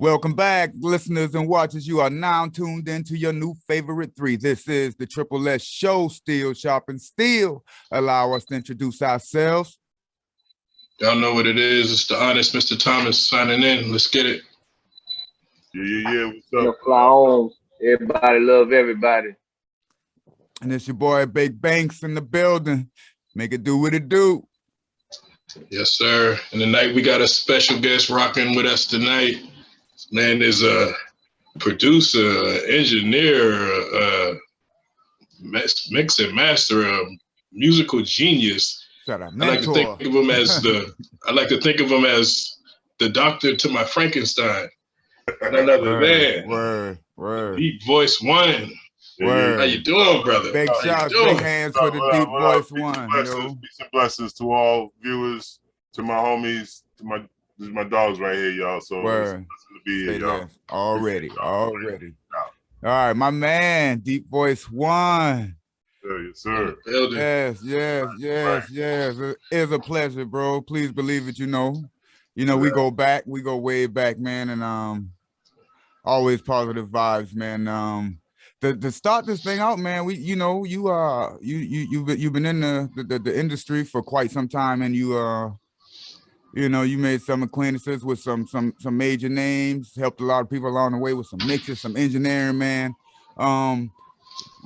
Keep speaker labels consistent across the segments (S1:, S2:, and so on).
S1: Welcome back, listeners and watchers. You are now tuned into your new favorite three. This is the Triple S Show, Still Shopping Still. Allow us to introduce ourselves.
S2: Y'all know what it is. It's the honest Mr. Thomas signing in. Let's get it.
S3: Yeah. What's up?
S4: Fly on. Everybody love everybody.
S1: And it's your boy, Big Banks, in the building. Make it do what it do.
S2: Yes, sir. And tonight we got a special guest rocking with us tonight. This man is a producer, engineer, mix and master, a musical genius. I like to think of him as the doctor to my Frankenstein. None other than Deep Voice One. How you doing, brother?
S1: Big shots, big hands for the Deep Voice One.
S3: Peace and blessings to all viewers, to my homies, to my dogs right here, y'all. So it's to be here, y'all.
S1: Already. All right, my man, Deep Voice One.
S3: Yes, sir.
S1: Yes. It is a pleasure, bro. Please believe it. We go way back, man, and always positive vibes, man. To start this thing out, man, you've been in the industry for quite some time, and you made some acquaintances with some major names, helped a lot of people along the way with some mixes, some engineering, man.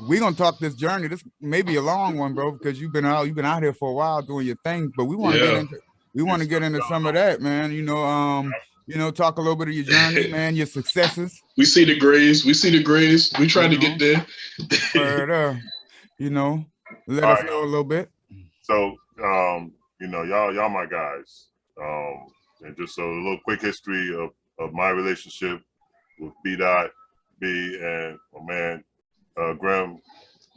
S1: We're gonna talk this journey. This may be a long one, bro, because you've been out here for a while doing your thing, but we want to get into some of that, man. Talk a little bit of your journey, man, your successes.
S2: We see the grays. We trying to get there.
S1: Let us know a little bit.
S3: So, y'all my guys. And just a little quick history of my relationship with B.B and my man, Graham,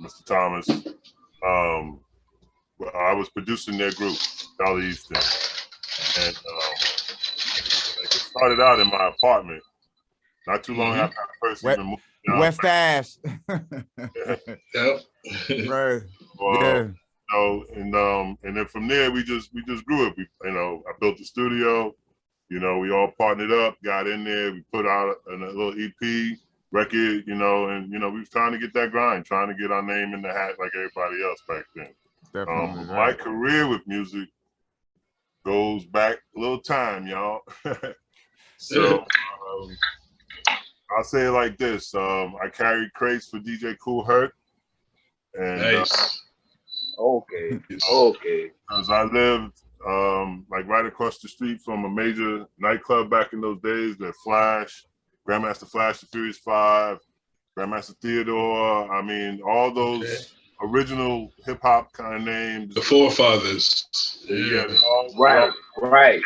S3: Mr. Thomas. I was producing their group, Valley Eastern. And it started out in my apartment. Not too long after I first even moved down.
S1: West Ash.
S3: Yep.
S1: Right.
S3: And then from there we just grew it. I built the studio. We all partnered up, got in there. We put out a little EP record. We was trying to get that grind, trying to get our name in the hat like everybody else back then.
S1: Definitely.
S3: My career with music goes back a little time, y'all. So I'll say it like this: I carried crates for DJ Kool Herc, and
S2: nice.
S4: Okay.
S3: Because I lived right across the street from a major nightclub back in those days. That Flash, Grandmaster Flash, the Furious Five, Grandmaster Theodore. I mean, all those original hip hop kind of names.
S2: The forefathers.
S3: Yeah.
S4: Right.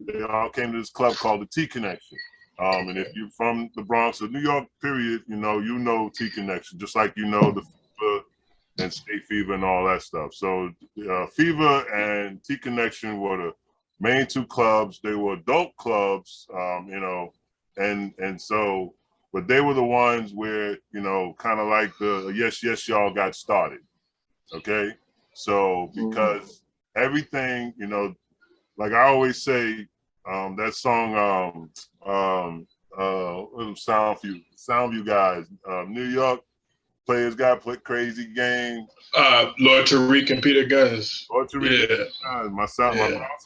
S3: They all came to this club called the T Connection. And if you're from the Bronx or New York, period, you know T Connection, just like the Fever and State Fever and all that stuff. So Fever and T Connection were the main two clubs. They were adult clubs, and so, but they were the ones where, kind of like the Yes Y'all got started. Okay. So because everything, like I always say, that song, Soundview guys, New York players got crazy game.
S2: Lord Tariq and Peter Guns.
S3: Lord Tariq, my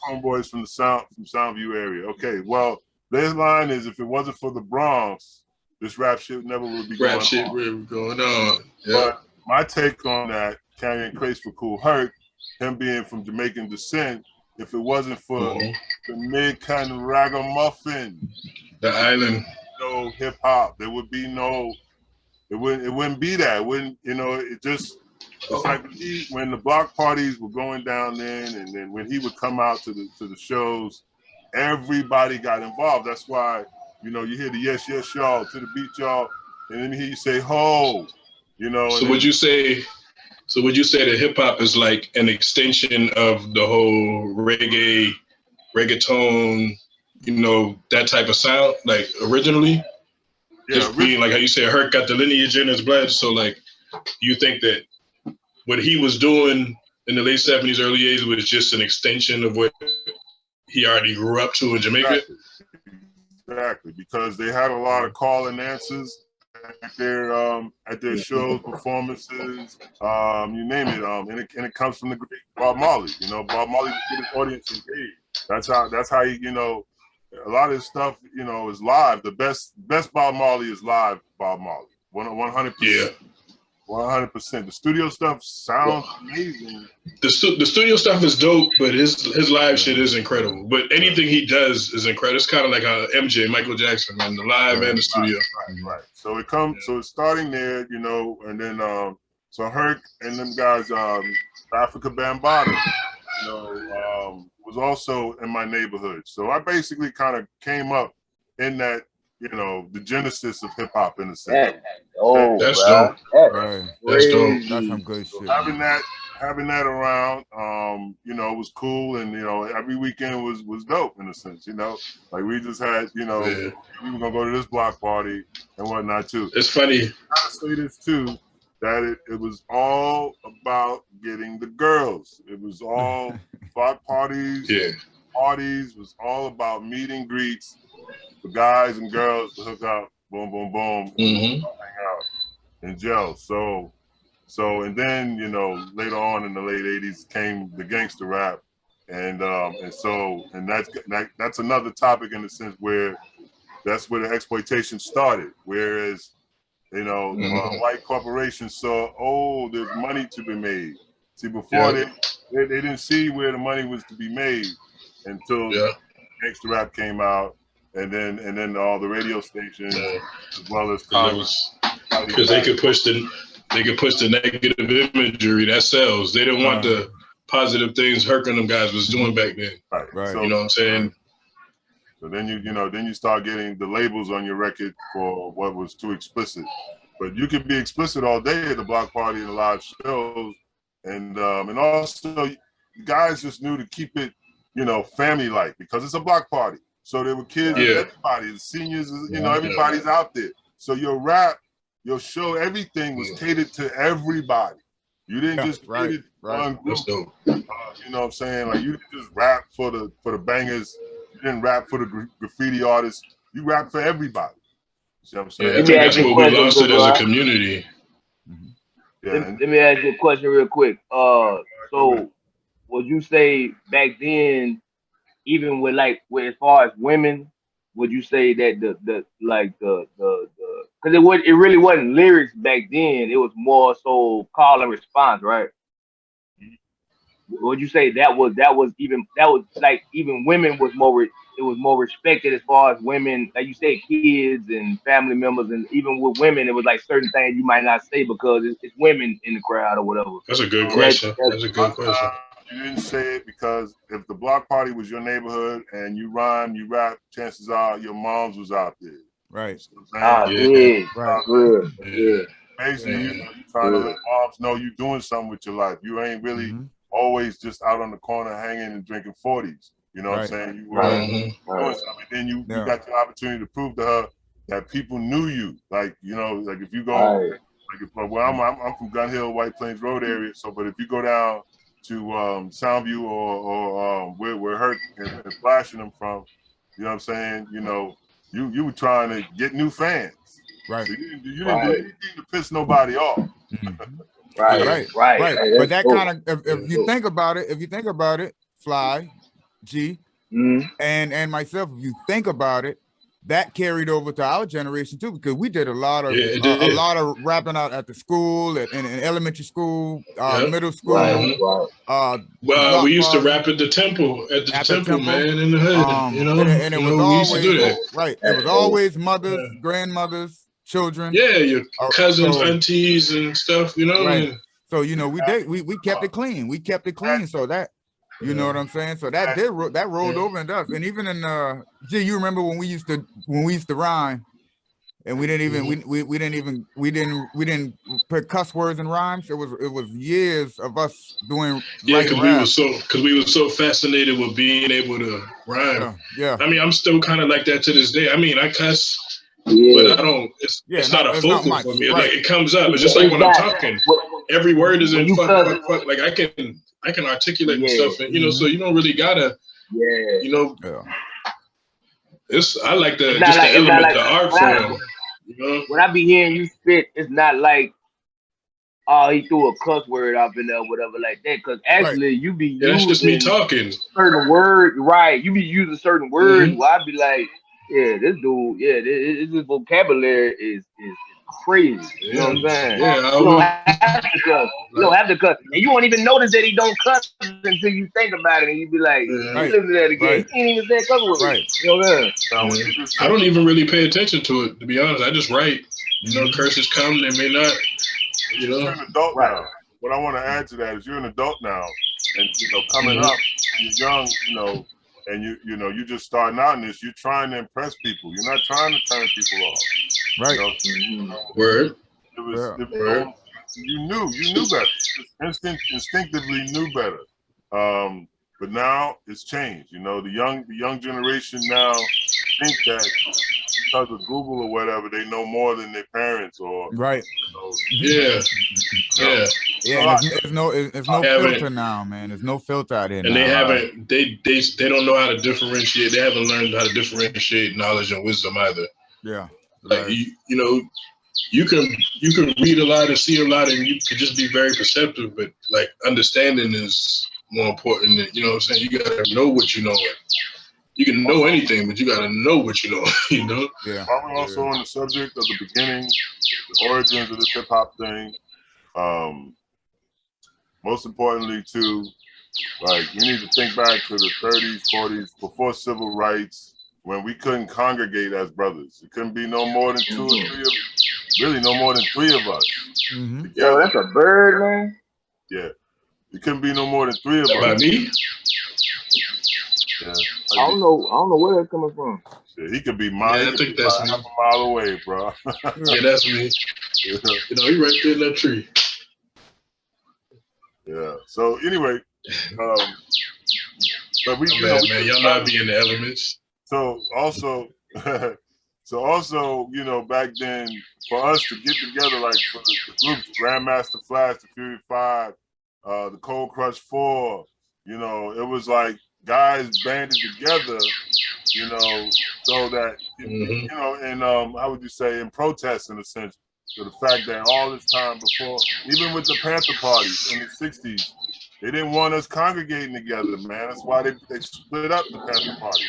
S3: homeboys from Soundview area. Okay, well, their line is, if it wasn't for the Bronx, this rap shit never would be going on.
S2: Yeah.
S3: But my take on that, carrying crates for Kool Herc, him being from Jamaican descent, if it wasn't for the mid-kind ragamuffin,
S2: the island,
S3: no hip hop, there would be no. It wouldn't be that. It wouldn't, it just. It's like when the block parties were going down then, and then when he would come out to the shows, everybody got involved. That's why, you hear the Yes Y'all to the beat y'all, and then you say ho,
S2: So would you say that hip hop is like an extension of the whole reggaeton, that type of sound, like originally?
S3: Yeah,
S2: just being like how you said, Herc got the lineage in his blood. So like, you think that what he was doing in the late 70s, early 80s was just an extension of what he already grew up to in Jamaica?
S3: exactly, because they had a lot of call and answers at their shows, performances, you name it. And it comes from the great Bob Marley. You know, Bob Marley would get his audience engaged. That's how he, you know, a lot of his stuff, you know, is live. The best Bob Marley is live. Bob Marley, 100%.
S2: Yeah.
S3: 100%. The studio stuff sounds amazing.
S2: The studio stuff is dope, but his live shit is incredible. But anything he does is incredible. It's kind of like MJ, Michael Jackson, man, the live and the studio.
S3: Right. So it comes. So it's starting there, you know, and then so Herc and them guys, Africa Bambaataa, you know, was also in my neighborhood. So I basically kind of came up in that, you know, the genesis of hip hop in a sense.
S2: That's dope.
S1: Right.
S2: That's dope.
S1: That's some good shit.
S3: Having that around, you know, was cool, and you know, every weekend was dope in a sense. You know, like we just had, you know, we were gonna go to this block party and whatnot too.
S2: It's funny.
S3: I gotta say this too, that it was all about getting the girls. It was all block parties.
S2: Yeah.
S3: Parties was all about meet and greets for guys and girls to hook up, boom, boom, boom, hang out and gel. So and then, you know, later on in the late '80s came the gangster rap, and that's another topic in the sense where that's where the exploitation started. Whereas, you know, white corporations saw, oh, there's money to be made. See, before they didn't see where the money was to be made until gangster rap came out, and then all the radio stations as well as
S2: because they could push the negative imagery that sells. They didn't want the positive things Herc and them guys was doing back then.
S3: Right. So,
S2: you know what I'm saying?
S3: So then you start getting the labels on your record for what was too explicit. But you could be explicit all day at the block party and the live shows, and also guys just knew to keep it, you know, family-like, because it's a block party. So there were kids, everybody, the seniors, you know, everybody's out there. So your rap, your show, everything was catered to everybody. You didn't just cater to one group.
S2: That's dope.
S3: You know what I'm saying? Like, you didn't just rap for the bangers. You didn't rap for the graffiti artists. You rap for everybody. You know what I'm saying?
S2: Yeah, I think that's what we lost it as a community.
S4: Let me ask you a question real quick. So would you say back then, even with as far as women, would you say that the because it really wasn't lyrics back then, it was more so call and response, right? Would you say that was like even women was more respected as far as women, like you say, kids and family members, and even with women it was like certain things you might not say because it's women in the crowd or whatever?
S2: That's a good question. That's a good question.
S3: You didn't say it because if the block party was your neighborhood and you rhyme, you rap, chances are your moms was out there.
S1: Right.
S3: Basically,
S2: Yeah.
S3: you trying to let moms know you doing something with your life. You ain't really always just out on the corner hanging and drinking 40s. You know what I'm saying? You were doing something. Then you got the opportunity to prove to her that people knew you. Like, you know, like if you go, I'm from Gun Hill, White Plains Road area. So, but if you go down to Soundview or where Herc and flashing them from, you know what I'm saying? You know, you were trying to get new fans. Right. So you didn't do anything to piss nobody off.
S1: Right. But that kind of, if you think about it, Fly, G, and myself, if you think about it, that carried over to our generation too, because we did a lot of rapping out at the school, in elementary school, middle school.
S2: Well, we used to rap at the temple, man, in the hood. You know, and it was always, we used to do that.
S1: Right. It was always mothers, grandmothers, children.
S2: Yeah, your cousins, aunties, and stuff. You know.
S1: Right. So you know, we kept it clean. We kept it clean. So that. You know what I'm saying? So that rolled over into us. And even in G, you remember when we used to rhyme, and we didn't put cuss words in rhymes. It was years of us doing
S2: because we were so fascinated with being able to rhyme. Yeah. I mean, I'm still kind of like that to this day. I mean, I cuss, but I don't. It's not a focal for me. Right. Like it comes up. It's just like when I'm talking, every word is in fuck. Like I can articulate myself, and you know, so you don't really gotta, you know. I like the
S4: It's not like,
S2: the
S4: it's not
S2: element,
S4: like
S2: the art form. You know,
S4: when I be hearing you spit, it's not like, oh, he threw a cuss word up in there, whatever like that. Because
S1: Right.
S4: actually, you be
S2: yeah, that's just me
S4: using
S2: talking.
S4: certain words, right? You be using certain words.
S2: Mm-hmm.
S4: Where I be like, yeah, this dude, yeah, this vocabulary is crazy. You know
S2: Yeah,
S4: what I'm saying?
S2: yeah. I
S4: You don't
S2: would
S4: have to cuss. You
S2: like,
S4: don't have to cuss, and you won't even notice that he don't cuss until you think about it, and you be like, let me
S1: Right.
S4: listen to that again.
S1: Right.
S4: He ain't even said cuss word.
S1: Right.
S4: You know what I'm saying?
S3: Now, when
S2: yeah.
S3: you just
S2: I don't even really pay attention to it, to be honest. I just write. You know, curses come, they may not. You
S3: you're
S2: know.
S3: an adult
S4: Right.
S3: now. What I want to add to that is you're an adult now, and coming up, you're young, and you just starting out in this. You're trying to impress people. You're not trying to turn people off.
S1: Right.
S2: Word.
S3: It was
S1: Yeah.
S2: Word.
S3: you knew better. Instinctively knew better. But now it's changed. The young generation now think that because of Google or whatever, they know more than their parents or
S1: Right.
S2: Yeah. Yeah.
S1: Yeah. And there's no filter now, man. There's no filter out here
S2: And
S1: now.
S2: they haven't. They don't know how to differentiate. They haven't learned how to differentiate knowledge and wisdom either.
S1: Yeah.
S2: Like you can read a lot and see a lot, and you can just be very perceptive. But like understanding is more important. Than, you know what I'm saying? You gotta know what you know. You can know anything, but you gotta know what you know. You know?
S1: Yeah.
S3: While we're also on the subject of the beginning, the origins of this hip hop thing, most importantly too, like we need to think back to the 30s, 40s, before civil rights, when we couldn't congregate as brothers. It couldn't be no more than two or three of really no more than three of us.
S4: Yo, that's a bird, man.
S3: Yeah. It couldn't be no more than three of us.
S2: By me?
S3: Yeah.
S4: I don't know where it's coming from.
S3: Yeah, he could be
S2: I think that's
S3: half a mile away, bro.
S2: Yeah, that's me.
S3: Yeah.
S2: He right there in that tree.
S3: Yeah. So anyway, but we,
S2: man, y'all know I be in the elements.
S3: So also, back then, for us to get together, like for the groups, Grandmaster Flash, the Fury 5, the Cold Crush 4, it was like guys banded together, so that, and how would you say, in protest, in a sense, to the fact that all this time before, even with the Panther Party in the 60s, they didn't want us congregating together, man. That's why they split up the Panther Party.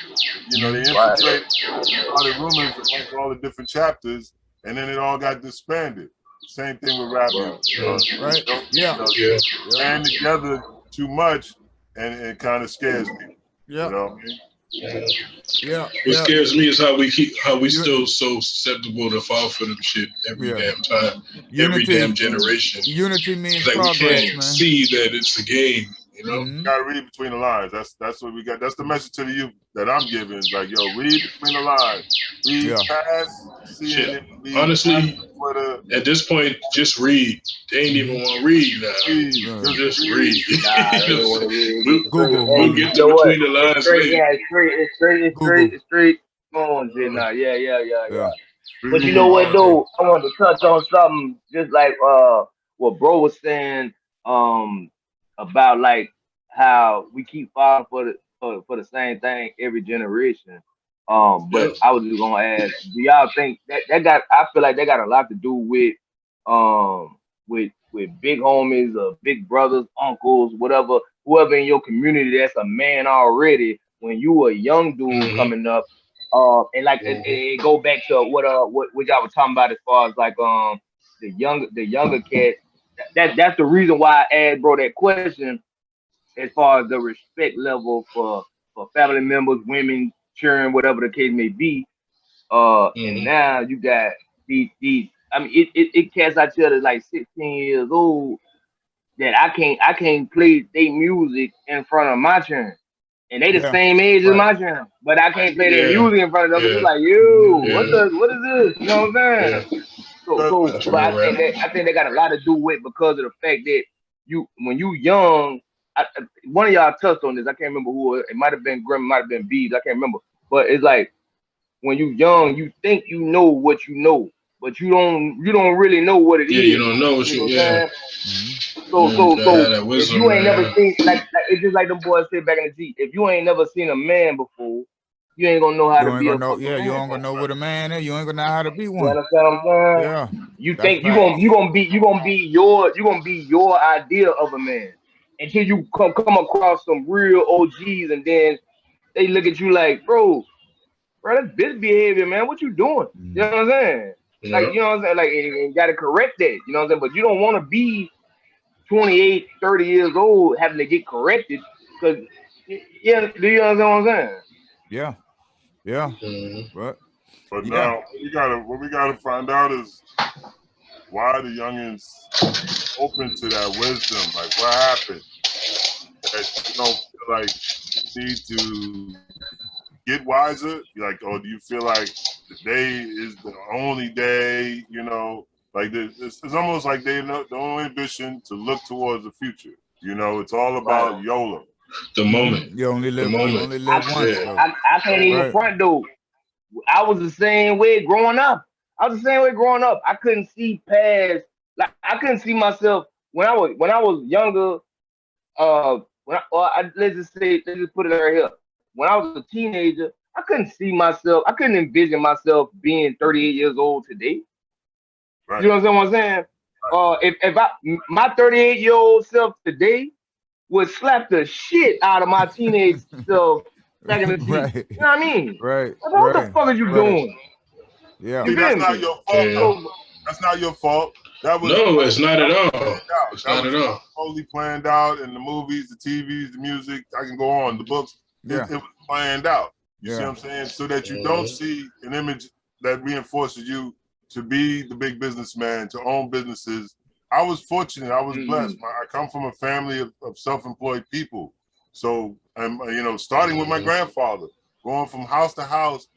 S3: They infiltrated all the rumors amongst all the different chapters, and then it all got disbanded. Same thing with rap music.
S1: Right?
S3: Band together too much, and it kind of scares people.
S1: Yeah.
S3: You know what I mean?
S2: What scares me is how we still so susceptible to fall for them shit every damn time, every damn generation.
S1: Unity means
S2: like
S1: progress,
S2: we can't
S1: man.
S2: see that it's a game.
S3: You gotta read between the lines. That's what we got. That's the message to the youth that I'm giving. Is like, yo, read between the lines. Read past CNN.
S2: Honestly, at this point, just read. They ain't even want to read now. Just read.
S1: Google.
S2: We'll get to between the lines later.
S4: Yeah, it's straight. On shit now. Yeah. But you know what though? I want to touch on something just like what bro was saying about like how we keep falling for the same thing every generation. But I was just gonna ask, do y'all think that got? I feel like that got a lot to do with big homies or big brothers, uncles, whoever in your community that's a man already. When you a young dude coming up, and like it go back to what y'all were talking about as far as like the younger cat. That's the reason why I asked bro that question as far as the respect level for family members, women, children, whatever the case may be. And now you got these I mean it cats out here that's like 16 years old that I can't play their music in front of my children. And they the same age as my children, but I can't play their music in front of them. It's like, what is this? You know what I'm saying? So but I think they got a lot to do with because of the fact that when you young, one of y'all touched on this. I can't remember who it might have been. Grim, might have been Bees. I can't remember. But it's like when you young, you think you know what you know, but you don't really know what it is.
S2: You don't know what you.
S4: So if you ain't never seen like it's just like them boys said back in the G. If you ain't never seen a man before, you ain't gonna know how
S1: You
S4: to
S1: ain't
S4: be a
S1: gonna know.
S4: fucking
S1: Yeah, you
S4: man.
S1: ain't gonna know what a man is. You ain't gonna know how to be
S4: You
S1: one.
S4: understand what I'm saying?
S1: Yeah,
S4: You
S1: that's
S4: think
S1: facts.
S4: you gonna be your idea of a man until you come across some real OGs, and then they look at you like, bro, that's bitch behavior, man. What you doing? You know what I'm saying? Like,
S2: Yeah.
S4: you know what I'm saying? Like, and gotta correct that. You know what I'm saying? But you don't want to be 28, 30 years old having to get corrected because, yeah, do you understand what I'm saying?
S1: Yeah, yeah.
S2: Mm-hmm.
S3: But
S1: Yeah.
S3: now what we gotta find out is why the youngins open to that wisdom. Like, what happened that you don't feel like you need to get wiser? Like, or do you feel like the day is the only day? You know, like it's almost like they know the only ambition to look towards the future. You know, it's all about YOLO.
S2: The moment.
S1: You only live.
S2: The moment.
S1: You only live once.
S2: Yeah.
S1: So.
S4: I can't even front though. I was the same way growing up. I couldn't see past. Like, I couldn't see myself when I was younger. Let's just put it right here. When I was a teenager, I couldn't see myself. I couldn't envision myself being 38 years old today.
S3: Right.
S4: You know what I'm saying? If my 38-year-old self today would slap the shit out of my teenage self back in the day.
S1: Right.
S4: You know what I mean?
S1: Right.
S4: What the fuck are you doing?
S1: Yeah.
S3: See, that's not your fault.
S2: Yeah.
S3: That's not your fault. That was
S2: it's not at all. It's not at all.
S3: Totally planned out in the movies, the TVs, the music. I can go on the books.
S1: Yeah.
S3: It was planned out. You see
S1: Yeah.
S3: what I'm saying? So that you don't see an image that reinforces you to be the big businessman, to own businesses. I was fortunate. I was blessed. I come from a family of self-employed people. So, you know, starting with my grandfather, going from house to house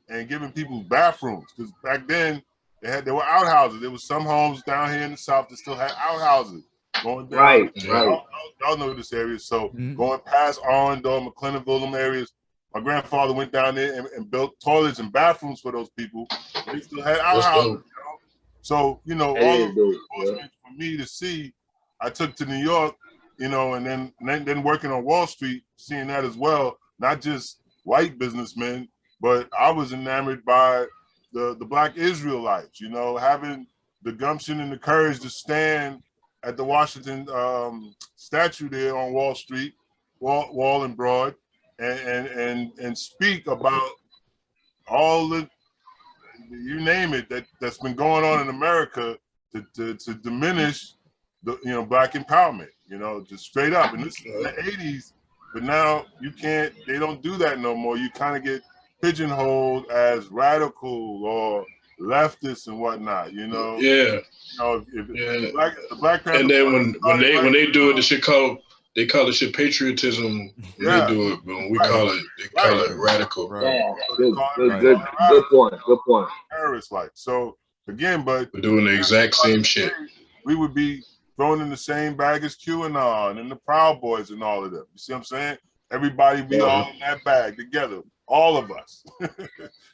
S3: and giving people bathrooms. Because back then, there were outhouses. There was some homes down here in the South that still had outhouses. Going down,
S4: Right.
S3: y'all know this area. So going past Arundel, McClennanville, them areas, my grandfather went down there and built toilets and bathrooms for those people. They still had outhouses. You know? So, you know, all of the enforcement for me to see, I took to New York, you know, and then working on Wall Street, seeing that as well, not just white businessmen, but I was enamored by the Black Israelites, you know, having the gumption and the courage to stand at the Washington statue there on Wall Street, Wall and Broad, and speak about all the, you name it, that's been going on in America to diminish the, you know, Black empowerment, you know, just straight up. And this is in the 80s, but now they don't do that no more. You kind of get pigeonholed as radical or leftist and whatnot, you know.
S2: Yeah.
S3: You know, the Black Panther.
S2: And then when they do it, the shit they call it shit patriotism when they do it, but when we call it, they call it radical.
S4: Yeah,
S3: Good
S4: point. Good point.
S3: Terrorist like. So again, but
S2: we're doing the exact same shit.
S3: We would be thrown in the same bag as QAnon and the Proud Boys and all of them. You see what I'm saying? Everybody be all in that bag together. All of us.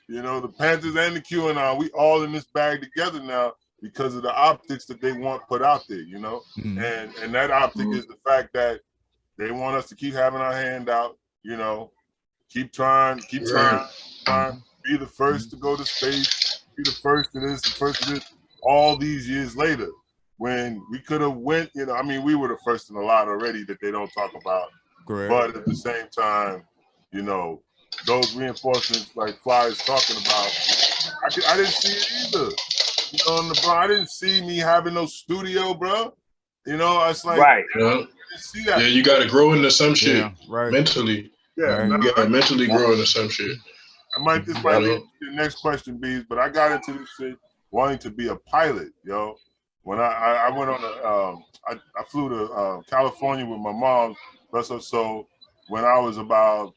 S3: You know, the Panthers and the QAnon, we all in this bag together now because of the optics that they want put out there, you know? And that optic is the fact that they want us to keep having our hand out, you know, keep trying, be the first to go to space, be the first to this, the first to this, all these years later, when we could have went, you know, I mean, we were the first in a lot already that they don't talk about.
S1: Correct.
S3: But at the same time, you know, those reinforcements like Fly is talking about, I didn't see it either. You know, bro, I didn't see me having no studio, bro. You know, it's like, I didn't see that.
S2: Yeah, you got to grow into some shit mentally.
S3: Yeah,
S2: you got to mentally grow into some shit.
S3: This might lead to the next question, Bees, but I got into this shit wanting to be a pilot, yo. When I went on I flew to California with my mom, so when I was about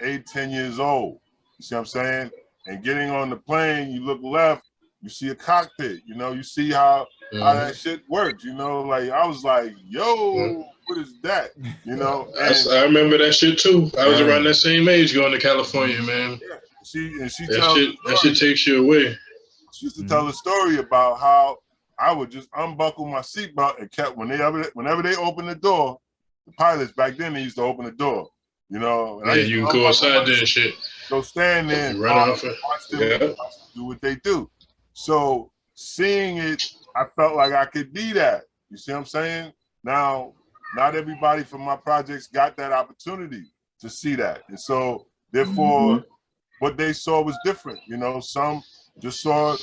S3: 8-10 years old. You see what I'm saying? And getting on the plane, you look left, you see a cockpit, you know, you see how that shit works, you know, like I was like, yo, what is that? You know,
S2: I remember that shit too. I was around that same age going to California, man.
S3: Yeah. She
S2: that shit takes you away.
S3: She used to tell a story about how I would just unbuckle my seatbelt and kept whenever they opened the door, the pilots back then they used to open the door. you know. And
S2: Yeah, you can go outside there and shit.
S3: Go stand there and
S2: run off it.
S3: Watch them do what they do. So seeing it, I felt like I could be that. You see what I'm saying? Now, not everybody from my projects got that opportunity to see that. And so therefore, what they saw was different. You know, some just saw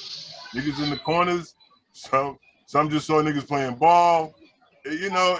S3: niggas in the corners, some just saw niggas playing ball. You know,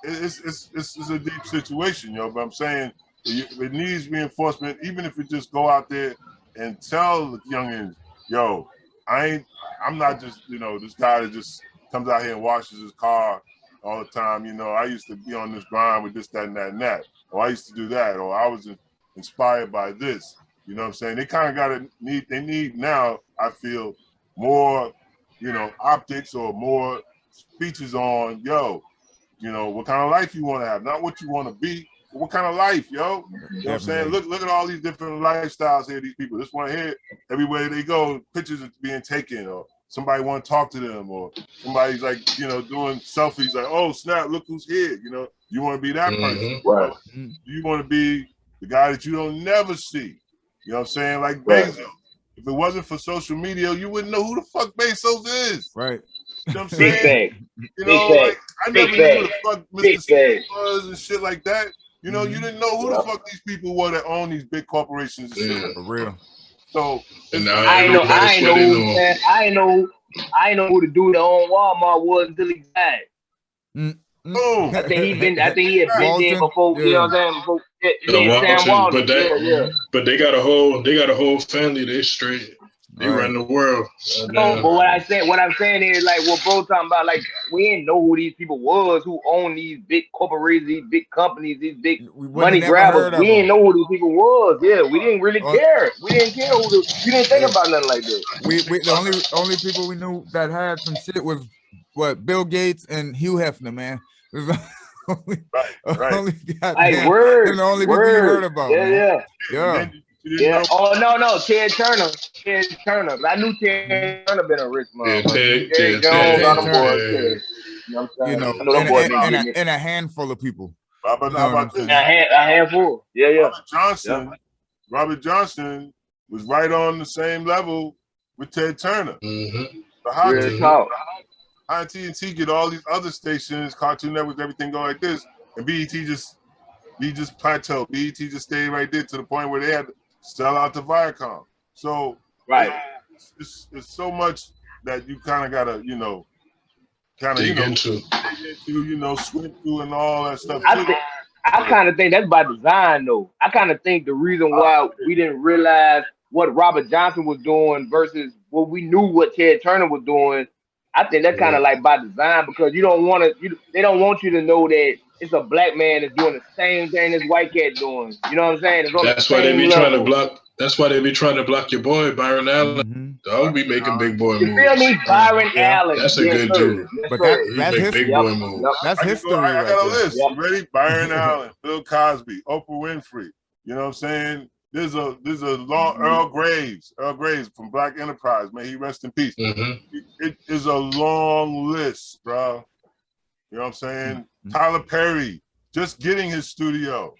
S3: it's a deep situation, yo. But I'm saying it needs reinforcement, even if you just go out there and tell the youngins, yo, I'm not just, you know, this guy that just comes out here and washes his car all the time. You know, I used to be on this grind with this, that, and that, and that. Or I used to do that. Or I was inspired by this. You know what I'm saying? They kind of they need now, I feel, more, you know, optics or more speeches on, yo, you know, what kind of life you want to have, not what you want to be, but what kind of life, yo. You know what I'm saying? Look at all these different lifestyles here, these people. This one here, everywhere they go, pictures are being taken, or somebody want to talk to them, or somebody's like, you know, doing selfies like, oh, snap, look who's here. You know, you want to be that person.
S4: Right.
S3: You want to be the guy that you don't never see. You know what I'm saying? Like Bezos. If it wasn't for social media, you wouldn't know who the fuck Bezos is.
S1: Right.
S3: You know what I'm saying? You know, like I never knew who the fuck Mr. Steve was and shit like that. You know, you didn't know who the fuck these people were that own these big corporations and shit.
S1: For real.
S3: So
S2: I
S4: ain't know who the dude that owned Walmart was until he died. I think he had been there before, you know what I'm saying? Sam Walton.
S2: But they got a whole family, they straight. They run the world.
S4: No, but what I'm saying is like what bro talking about, like we didn't know who these people was who own these big corporations, these big companies, these big money grabbers. We didn't know who these people was. Yeah, we didn't really care. We didn't care we didn't think about nothing like that.
S1: We the only people we knew that had some shit was what, Bill Gates and Hugh Hefner, man. Only
S4: word.
S1: the only people you heard about.
S4: Yeah. Oh no, Ted Turner. I knew Ted Turner been a rich man.
S2: Ted
S4: Jones on the board.
S1: You know, and a handful of people.
S3: How about this?
S4: A handful. Yeah.
S3: Robert Johnson was right on the same level with Ted Turner. The high TNT get all these other stations, Cartoon Networks, everything go like this, and BET just plateaued. BET just stayed right there to the point where they had to sell out to Viacom. So it's so much that you kind of gotta, you know,
S2: dig into,
S3: swim through and all that stuff.
S4: I kind of think that's by design, though. I kind of think the reason why we didn't realize what Robert Johnson was doing versus what we knew what Ted Turner was doing, I think that's kind of like by design, because they don't want you to know that it's a black man that's doing the same thing this white cat doing. You know what I'm saying?
S2: That's why they be trying to block. That's why they be trying to block your boy Byron Allen. Dog be making big boy moves.
S4: You feel me, Byron Allen?
S2: That's a good dude.
S1: But that's
S2: his big boy move.
S1: That's history.
S3: I got a list. You ready? Byron Allen, Bill Cosby, Oprah Winfrey. You know what I'm saying? There's a long Earl Graves from Black Enterprise. May he rest in peace. It is a long list, bro. You know what I'm saying? Tyler Perry, just getting his studio.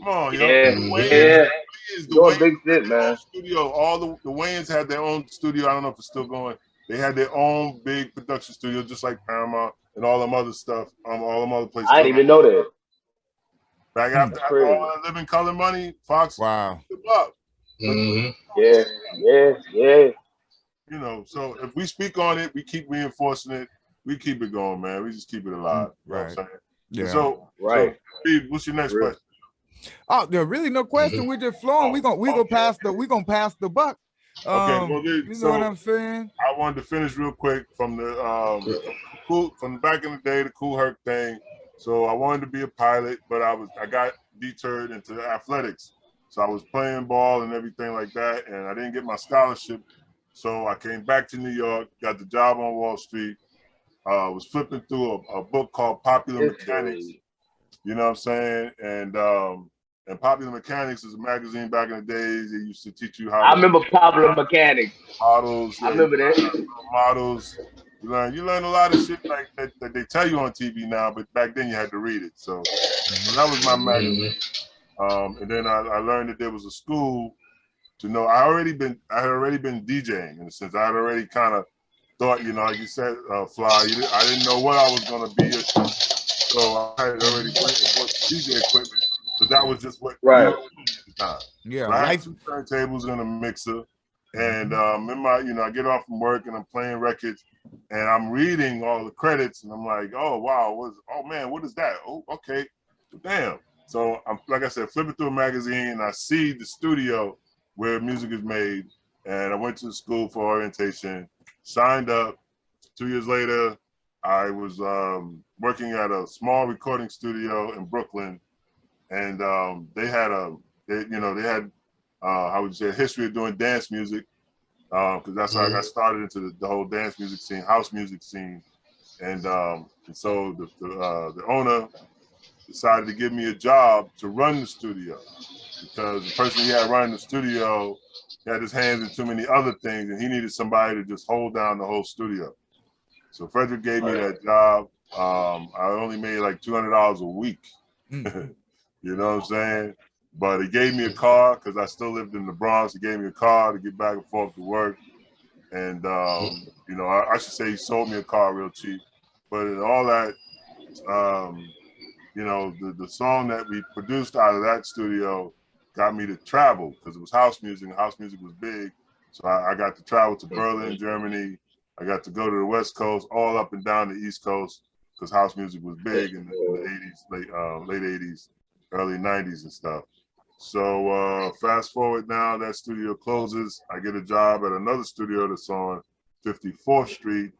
S3: Come on, yo.
S4: The big shit, man.
S3: Studio. All the Wayans had their own studio. I don't know if it's still going. They had their own big production studio, just like Paramount and all them other stuff. All them other places.
S4: I didn't even know that.
S3: Back after all that Living Color money, Fox.
S1: Wow.
S3: Yeah.
S4: You
S3: know, so if we speak on it, we keep reinforcing it. We keep it going, man. We just keep it alive. You know what I'm saying?
S1: Yeah.
S3: So, Steve, what's your next question?
S1: Oh, there's really no question. We're just flowing. We gonna pass the buck.
S3: Okay, well,
S1: you know what I'm saying?
S3: I wanted to finish real quick from the from back in the day, the Cool Herc thing. So I wanted to be a pilot, but I got deterred into athletics. So I was playing ball and everything like that, and I didn't get my scholarship. So I came back to New York, got the job on Wall Street. Was flipping through a book called Popular Mechanics. You know what I'm saying? And Popular Mechanics is a magazine back in the days. They used to teach you how.
S4: I remember Popular Mechanics.
S3: Models.
S4: I remember that.
S3: Models. You learn a lot of shit like that they tell you on TV now, but back then you had to read it. So that was my magazine. And then I learned that there was a school to know. I had already been DJing in a sense. I had already kind of thought, you know, like you said, Fly, I didn't know what I was going to be. So I had already went and bought DJ equipment, but that was just what we were doing at the time.
S1: Yeah,
S3: so I had 2 turntables and a mixer. And in my, you know, I get off from work and I'm playing records and I'm reading all the credits and I'm like, oh, wow, oh man, what is that? Oh, okay, damn. So I'm, like I said, flipping through a magazine and I see the studio where music is made. And I went to the school for orientation, signed up. 2 years later, I was working at a small recording studio in Brooklyn. And they had how would you say, a history of doing dance music, because that's how I got started into the whole dance music scene, house music scene. And so the owner decided to give me a job to run the studio, because the person he had running the studio had his hands in too many other things, and he needed somebody to just hold down the whole studio. So Frederick gave me that job. I only made like $200 a week. You know what I'm saying? But he gave me a car because I still lived in the Bronx. He gave me a car to get back and forth to work. And, you know, I should say he sold me a car real cheap. But in all that, you know, the song that we produced out of that studio got me to travel because it was house music, and house music was big. So I got to travel to Berlin, Germany. I got to go to the West Coast, all up and down the East Coast, because house music was big in the 80s, late 80s, early 90s and stuff. So fast forward now, that studio closes. I get a job at another studio that's on 54th Street.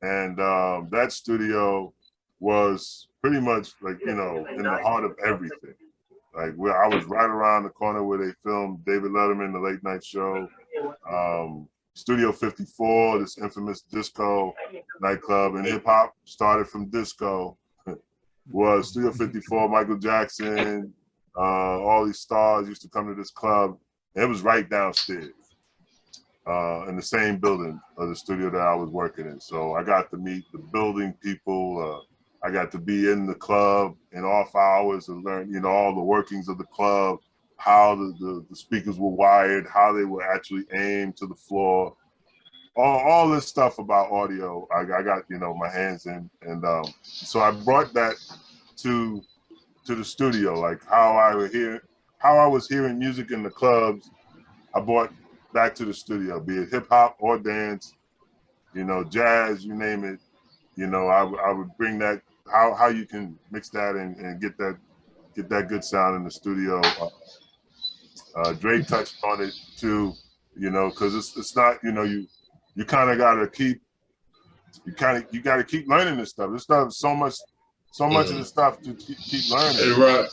S3: And that studio was pretty much like, you know, in the heart of everything. Like where I was right around the corner where they filmed David Letterman, the late night show. Studio 54, this infamous disco nightclub, and hip hop started from disco. Was Studio 54, Michael Jackson, all these stars used to come to this club. And it was right downstairs in the same building of the studio that I was working in. So I got to meet the building people. I got to be in the club in off hours and learn, you know, all the workings of the club, how the speakers were wired, how they were actually aimed to the floor. All this stuff about audio, I got, you know, my hands in. And so I brought that to the studio, like how I was hearing music in the clubs, I brought back to the studio, be it hip hop or dance, you know, jazz, you name it. You know, I would bring that, how you can mix that and get that good sound in the studio. Drake touched on it too, you know, because it's not, you know, you kind of gotta keep learning this stuff. This stuff is so much of the stuff to keep learning.
S2: Hey, Rod.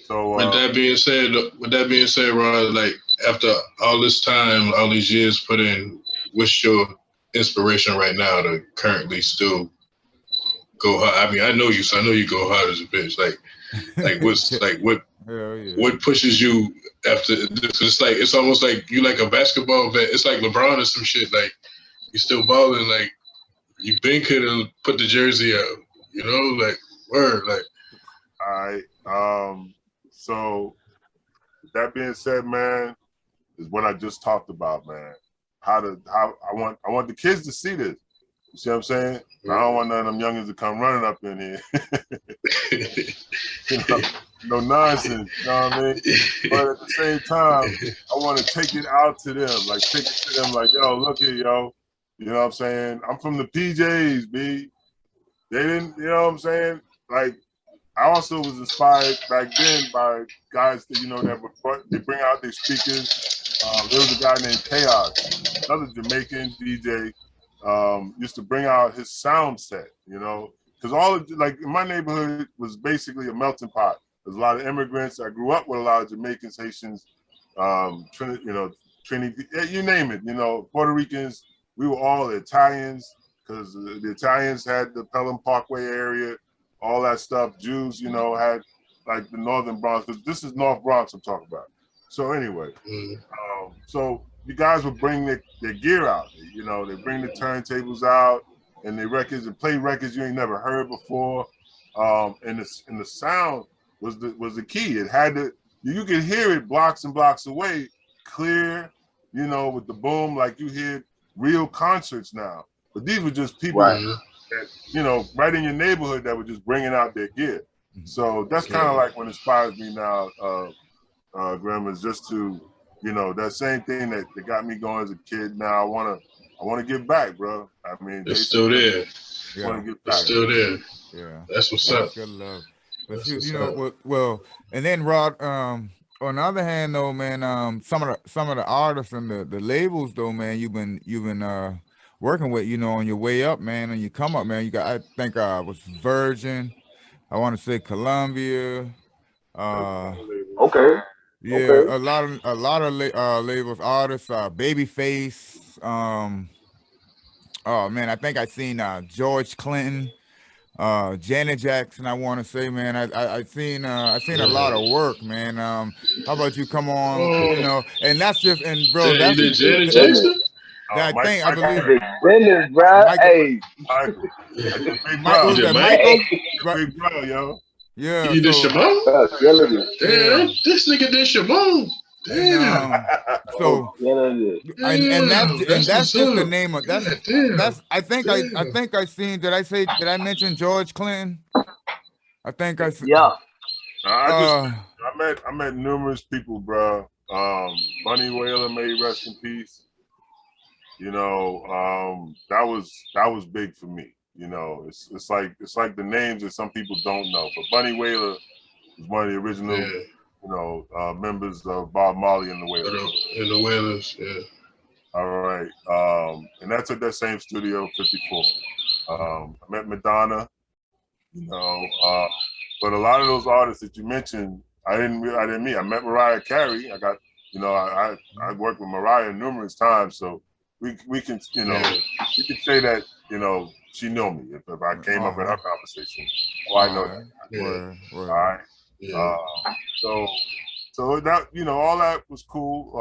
S3: So
S2: with that being said, Rod, like after all this time, all these years put in, what's your inspiration right now to currently still go hard? I mean, I know you, so I know you go hard as a bitch. Like what's like what pushes you after? It's almost like you like a basketball vet. It's like LeBron or some shit. Like you still balling. Like you been could have put the jersey out. You know, like word. Like
S3: all right. So with that being said, man, is what I just talked about, man. How I want the kids to see this. You see what I'm saying? I don't want none of them youngins to come running up in here. You know, no nonsense, you know what I mean? But at the same time, I want to take it out to them. Like, take it to them like, yo, look here, yo. You know what I'm saying? I'm from the PJs, B. They didn't, you know what I'm saying? Like, I also was inspired back then by guys that, you know, they bring out their speakers. There was a guy named Chaos, another Jamaican DJ, used to bring out his sound set, you know, because like in my neighborhood was basically a melting pot. There's a lot of immigrants. I grew up with a lot of Jamaicans, Haitians, Trinity, you name it, you know, Puerto Ricans. We were all Italians because the Italians had the Pelham Parkway area, all that stuff. Jews, you know, had like the Northern Bronx, because this is North Bronx I'm talking about. So anyway, so you guys would bring their gear out, you know, they bring the turntables out and their records and play records you ain't never heard before. And the sound was the key. It had you can hear it blocks and blocks away, clear, you know, with the boom, like you hear real concerts now. But these were just people that, you know, right in your neighborhood that were just bringing out their gear. So that's kind of like what inspires me now, Graham, is just to, you know, that same thing that got me going as a kid. Now I wanna give back, bro. I mean,
S2: it's still there.
S3: Want to get back.
S2: It's still there.
S1: Yeah,
S2: that's what's up.
S1: Good love. But you know, well, and then Rod, on the other hand, though, man, some of the artists and the labels, though, man, you've been working with, you know, on your way up, man, and you come up, man. You got, I think, was Virgin. I want to say Columbia.
S4: Okay.
S1: Yeah,
S4: okay.
S1: a lot of labels, artists, Babyface. Oh man, I think I seen George Clinton, Janet Jackson. I want to say, man, I seen a lot of work, man. How about you come on, you know? And that's just, and bro,
S2: You did Janet
S1: that,
S2: Jackson?
S1: I believe
S4: Goodness, bro. Hey,
S1: Michael, was that Michael?
S3: Big bro, yo.
S1: Yeah,
S2: you did Shimon? Damn, this nigga did Shimon. Damn.
S1: And, so and that's just the name of that's I think I seen, did I mention George Clinton? I think I
S4: yeah.
S3: I met numerous people, bro. Bunny Wailer, may he rest in peace. You know, that was big for me. You know, it's like the names that some people don't know, but Bunny Wailer was one of the original, you know, members of Bob Marley and the Wailers.
S2: And the Wailers, yeah.
S3: All right, and that's at that same studio, 54. I met Madonna, you know, but a lot of those artists that you mentioned, I didn't meet. I met Mariah Carey. I got, you know, I worked with Mariah numerous times, so we can, you know, we can say that, you know, she knew me if I came up in her conversation. Oh, I know that. All right. Yeah. So that, you know, all that was cool.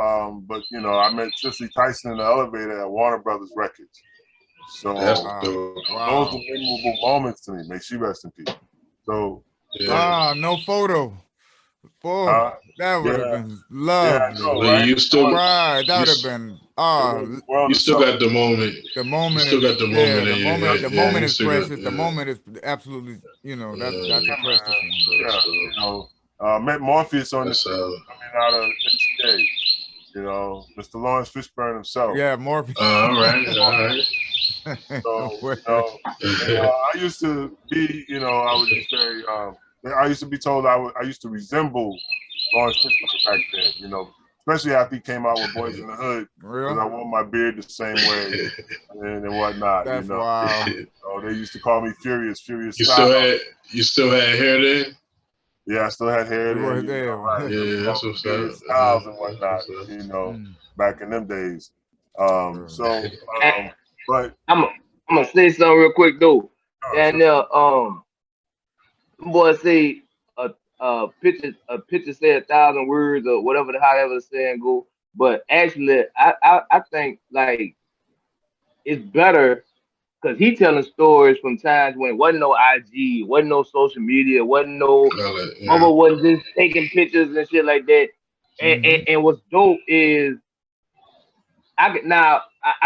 S3: But you know, I met Cicely Tyson in the elevator at Warner Brothers Records. So those are memorable moments to me. May she rest in peace. So
S1: no photo. Boy, that would have been lovely.
S3: Yeah, right?
S2: You still,
S1: that would have been.
S2: You still got the moment.
S1: The moment.
S2: You still got the moment.
S1: The moment is precious. The moment is absolutely. You know, that's a precious one.
S3: Yeah, you know, met Morpheus on the coming out of NCA. You know, Mr. Lawrence Fishburne himself.
S1: Yeah, Morpheus.
S2: All right.
S3: So, you know, I used to be, you know, I was just very. I used to be told I used to resemble Lawrence Fishburne back then, you know, especially after he came out with Boys in the Hood. Because I wore my beard the same way and whatnot.
S1: That's,
S3: you know.
S1: wow.
S3: So they used to call me Furious
S2: You still had hair then?
S3: Yeah, I still had hair then.
S2: Yeah, that's what's up.
S3: Styles and whatnot, you know, back in them days. But
S4: I'm gonna say something real quick though. And boy, say a picture say 1,000 words or whatever however the saying go. But actually, I think like it's better because he telling stories from times when it wasn't no IG, wasn't no social media, wasn't no mother wasn't just taking pictures and shit like that. And what's dope is I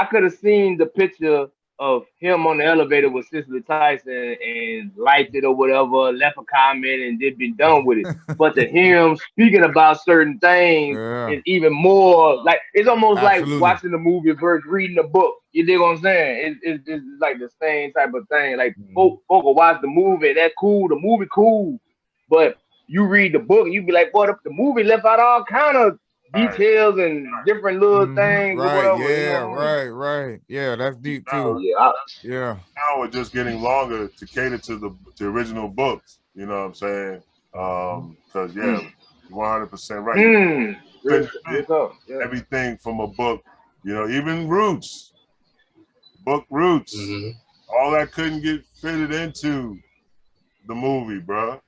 S4: could have seen the picture of him on the elevator with Cicely Tyson and liked it or whatever, left a comment and did be done with it. But to hear him speaking about certain things is even more like it's almost like watching the movie versus reading the book. You dig what I'm saying? It's like the same type of thing. Like folk will watch the movie, that's cool, the movie cool. But you read the book and you be like, boy, the movie left out all kind of details and different little things or whatever.
S1: Yeah,
S4: you know?
S1: right. Yeah, that's deep too.
S3: Yeah. Now we're just getting longer to cater to the original books. You know what I'm saying? Because 100% right. Everything from a book, you know, even book roots, all that couldn't get fitted into the movie, bro.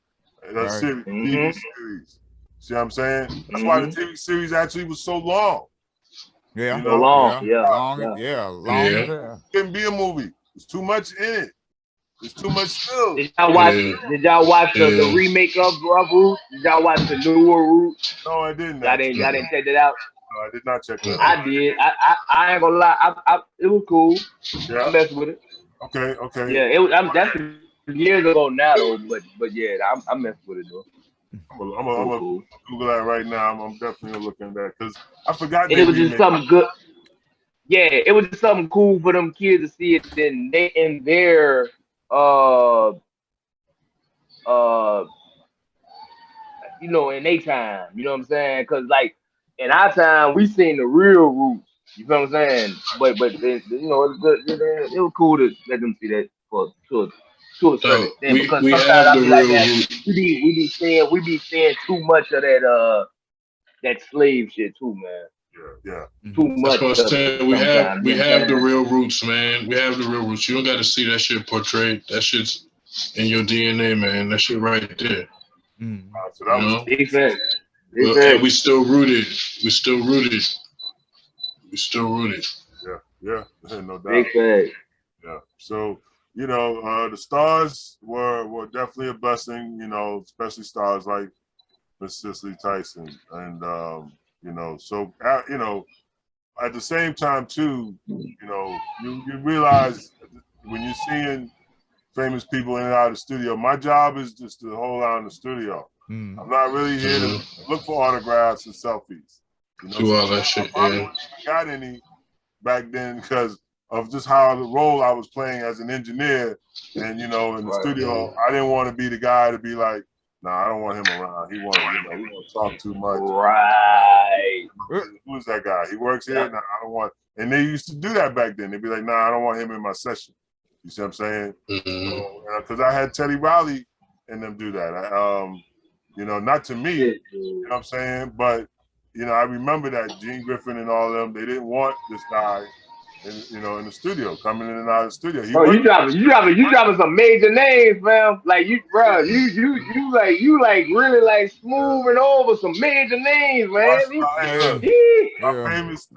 S3: That's TV series. See what I'm saying? That's why the TV series actually was so long.
S1: Yeah,
S3: you know?
S4: Long.
S3: It couldn't be a movie. There's too much in it. It's too much still.
S4: Did y'all watch the remake of Roots? Did y'all watch the newer Roots?
S3: No, I didn't.
S4: Y'all didn't check that out.
S3: No, I did not check that out.
S4: I did. I ain't gonna lie. It was cool.
S3: Yeah.
S4: I messed with it.
S3: Okay.
S4: Yeah, that's years ago now though. But yeah, I messed with it though.
S3: I'm gonna Google that right now. I'm definitely looking at that because I forgot.
S4: And it was just something good. Yeah, it was just something cool for them kids to see it in their you know, in their time. You know what I'm saying? Because like in our time, we seen the real Roots. You know what I'm saying? But you know, it was cool to let them see that to a certain extent because
S2: we
S4: sometimes
S2: have
S4: I
S2: the
S4: be like
S2: real
S4: that. We be seeing too much of that slave shit too, man.
S3: Yeah.
S4: Too much.
S2: That's what I'm saying. We have the
S4: saying?
S2: real roots, man. We have the real roots. You don't got to see that shit portrayed. That shit's in your DNA, man. That shit right there.
S3: So that was
S4: big fact.
S2: And we still rooted. We still rooted.
S3: Yeah, no doubt.
S4: Big fact.
S3: Yeah. So, you know, the stars were definitely a blessing, you know, especially stars like Miss Cicely Tyson. And, you know, so, you know, at the same time, too, you know, you realize when you're seeing famous people in and out of the studio, my job is just to hold out in the studio. I'm not really here to look for autographs and selfies. You know,
S2: do all that shit,
S3: I got any back then because of just how the role I was playing as an engineer. And, you know, in the studio, I didn't want to be the guy to be like, nah, I don't want him around. He won't talk too much.
S4: Right.
S3: Who's that guy? He works here? Nah, I don't want. And they used to do that back then. They'd be like, nah, I don't want him in my session. You see what I'm saying? Because I had Teddy Riley and them do that. You know, not to me, you know what I'm saying? But, you know, I remember that Gene Griffin and all of them, they didn't want this guy, you know, in the studio, coming in and out of the studio.
S4: You dropping some major names, man. Like you really like smoothing over some major names, man.
S3: Famous.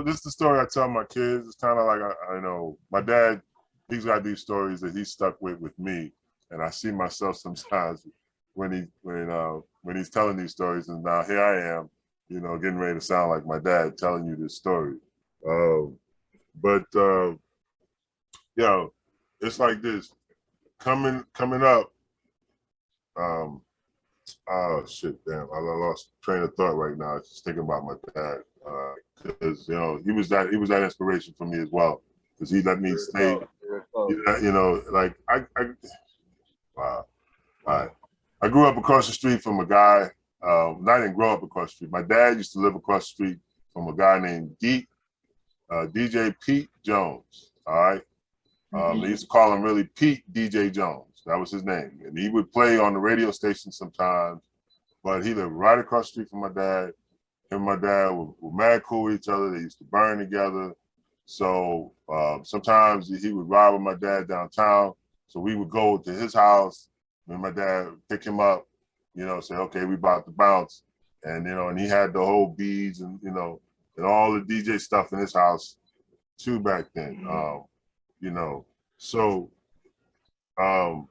S3: This is the story I tell my kids. It's kind of like I know my dad. He's got these stories that he's stuck with me, and I see myself sometimes when he's telling these stories, and now here I am, you know, getting ready to sound like my dad telling you this story. Yo, it's like this coming up. Oh shit, damn! I lost train of thought right now. Just thinking about my dad, because you know he was that inspiration for me as well, because he let me stay. You know, like I grew up across the street from a guy. I didn't grow up across the street. My dad used to live across the street from a guy named DJ Pete Jones. All right. They used to call him really Pete DJ Jones. That was his name. And he would play on the radio station sometimes, but he lived right across the street from my dad. Him and my dad were mad cool with each other. They used to burn together. So sometimes he would ride with my dad downtown. So we would go to his house, and my dad would pick him up, you know, say, okay, we about to bounce. And, you know, and he had the whole beads and, you know, and all the DJ stuff in his house too back then. You know, so I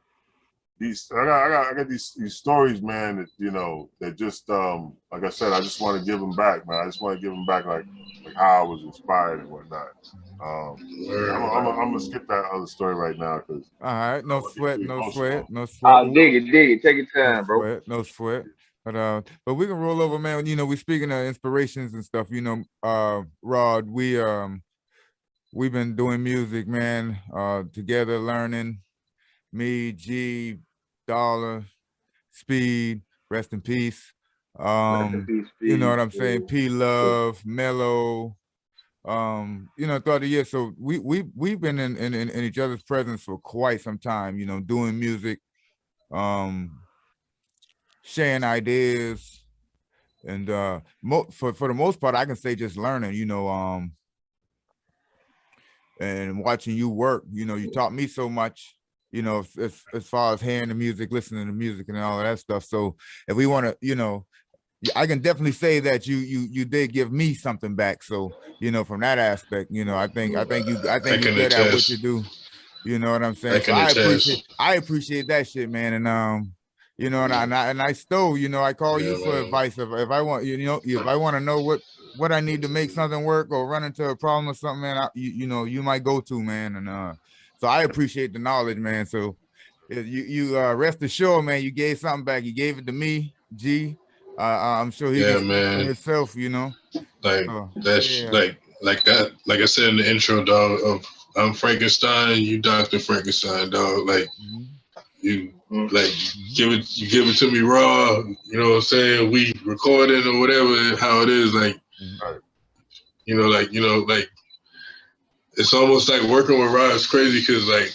S3: got these stories, man, that, you know, that just like I said, I just want to give them back, man. I just want to give them back like how I was inspired and whatnot. I'm gonna skip that other story right now because
S1: all right, no sweat.
S4: Dig it, take your time, bro.
S1: No sweat. But we can roll over, man. You know, we speaking of inspirations and stuff. You know, Rod, we've been doing music, man, together, learning. Me, G, Dollar, Speed, rest in peace. You know what I'm saying? P Love, Mellow. You know, throughout the year. So we've been in each other's presence for quite some time, you know, doing music, sharing ideas, and for the most part, I can say just learning, you know, and watching you work. You know, you taught me so much, you know, as far as hearing the music, listening to music and all of that stuff. So if we want to, you know, I can definitely say that you did give me something back. So, you know, from that aspect, you know, I think you're good at what you do. You know what I'm saying?
S2: I
S1: So
S2: can attest.
S1: I appreciate that shit, man. And you know, and I still, you know, I call
S2: Yeah,
S1: you for
S2: man.
S1: advice if I want, you know, if I want to know what I need to make something work or run into a problem or something, man, you know, you might go to, man. And so I appreciate the knowledge, man. So you rest assured, man, you gave something back. You gave it to me, G. I'm sure he can
S2: Yeah,
S1: speak for
S2: man.
S1: himself, you know.
S2: Like that's
S1: Yeah.
S2: like I said in the intro, dog. Of I'm Frankenstein, you Dr. Frankenstein, dog. Like you like you give it to me raw. You know what I'm saying? We recorded or whatever, how it is. Like like it's almost like working with Rod is crazy because like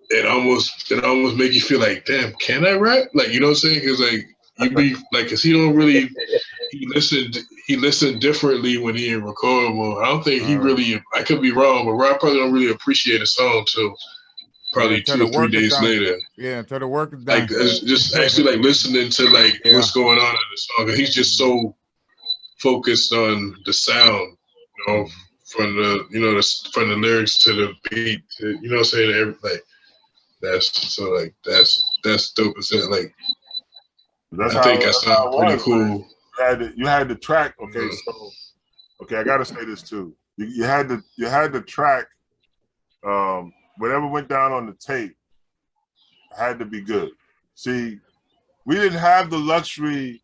S2: it almost make you feel like, damn, can I rap? Like, you know what I'm saying? Because like you be like, cause he don't really he listened differently when he in record mode. I don't think he really. I could be wrong, but Rod probably don't really appreciate a song till probably 2 or 3 days later.
S1: Yeah, until the work is
S2: Like
S1: done.
S2: just actually like listening to like what's going on in the song. And he's just so focused on the sound, you know, from the from the lyrics to the beat, to, you know what I'm saying? Like that's so like that's dope as hell. Like
S3: That's
S2: I think that
S3: how
S2: sounds
S3: it
S2: pretty
S3: was,
S2: cool.
S3: You had the track. Okay, so I gotta say this too. You had the track. Whatever went down on the tape had to be good. See, we didn't have the luxury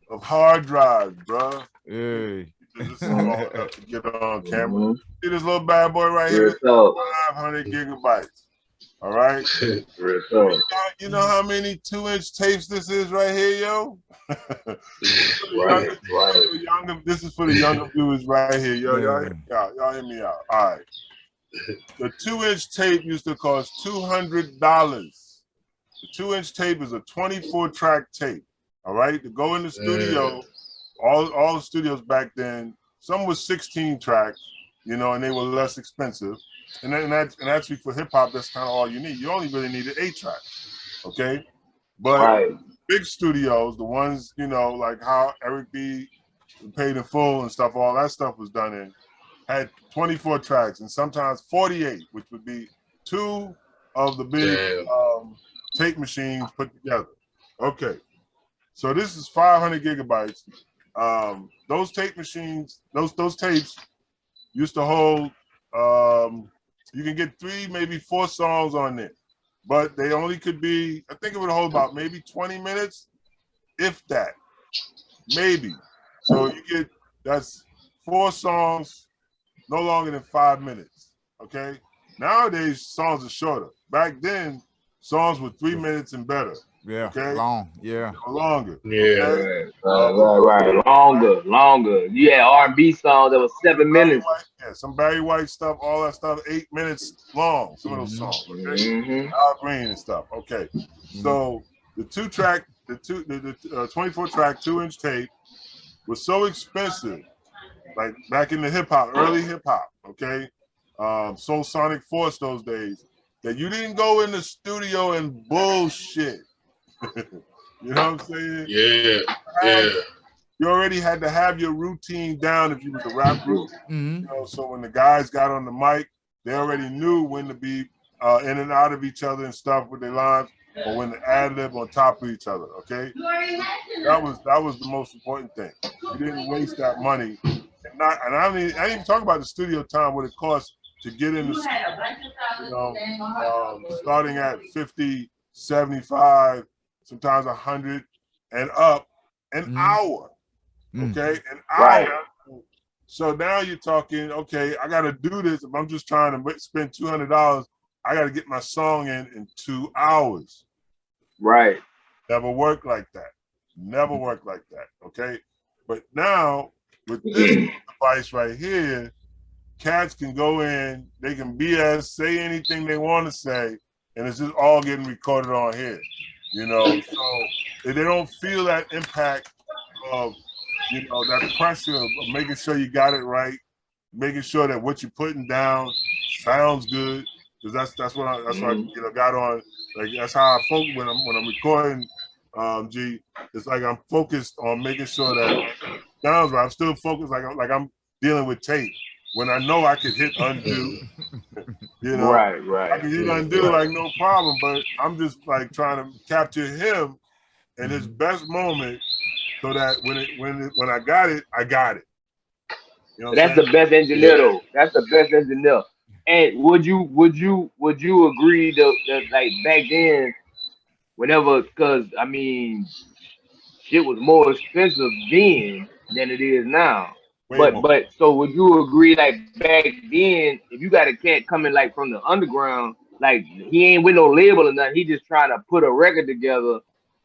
S3: of hard drives, bro.
S1: Hey.
S3: This is long enough to get on camera. See this little bad boy right here? 500 gigabytes. All right. You know how many 2-inch tapes this is right here, yo? This is for the younger viewers right here, yo. Y'all hear me out. All right. The 2-inch tape used to cost $200. The 2-inch tape is a 24-track tape. All right. To go in the studio, all the studios back then, some was 16 tracks, you know, and they were less expensive. And actually for hip hop, that's kind of all you need. You only really needed 8 tracks, okay? But big studios, the ones, you know, like how Eric B. Paid in Full and stuff, all that stuff was done in, had 24 tracks and sometimes 48, which would be 2 of the big tape machines put together. Okay, so this is 500 gigabytes. Those tape machines, those tapes used to hold. You can get 3, maybe 4 songs on it, but they only could be. I think it would hold about maybe 20 minutes, if that, maybe. So you get that's 4 songs, no longer than 5 minutes. Okay. Nowadays songs are shorter. Back then, songs were 3 minutes and better.
S1: Yeah.
S3: Okay.
S1: Long. Yeah.
S3: Longer.
S2: Yeah.
S3: Okay?
S4: Right. Longer. You had R&B songs that was 7 minutes.
S3: Some Barry White stuff, all that stuff, 8 minutes long. Some of those songs. Okay. Al Green and stuff. Okay. So the 2-track, the 24-track 2-inch tape was so expensive, like back in the hip hop, early hip hop. Okay. Soul Sonic Force those days, that you didn't go in the studio and bullshit. You know what I'm saying?
S2: Yeah.
S3: You already had to have your routine down if you was a rap group. You know, so when the guys got on the mic, they already knew when to be in and out of each other and stuff with their lines, or when to ad-lib on top of each other. Okay, that was the most important thing. You didn't waste that money, and I didn't even talk about the studio time, what it cost to get in the studio. You know, starting at 50, 75, sometimes 100 and up, an hour. Okay, an hour. So now you're talking, okay, I got to do this. If I'm just trying to spend $200, I got to get my song in 2 hours.
S4: Right.
S3: Never worked like that. Never worked like that. Okay. But now with this device right here, cats can go in, they can BS, say anything they want to say, and it's just all getting recorded on here. You know, so they don't feel that impact of, you know, that pressure of making sure you got it right, making sure that what you're putting down sounds good. Because that's what I you know, got on. Like that's how I focus when I'm recording. G, it's like I'm focused on making sure that it sounds right. I'm still focused like I'm dealing with tape. When I know I could hit undo, You know,
S4: right.
S3: I mean, he done did it like no problem, but I'm just like trying to capture him in his best moment, so that when I got it, I got it. You know,
S4: That's the best engineer though. That's the best engineer. And would you agree that like back then, whenever, because I mean, shit was more expensive then than it is now.
S3: Way more.
S4: But so would you agree like back then, if you got a cat coming like from the underground, like he ain't with no label or nothing, he just trying to put a record together.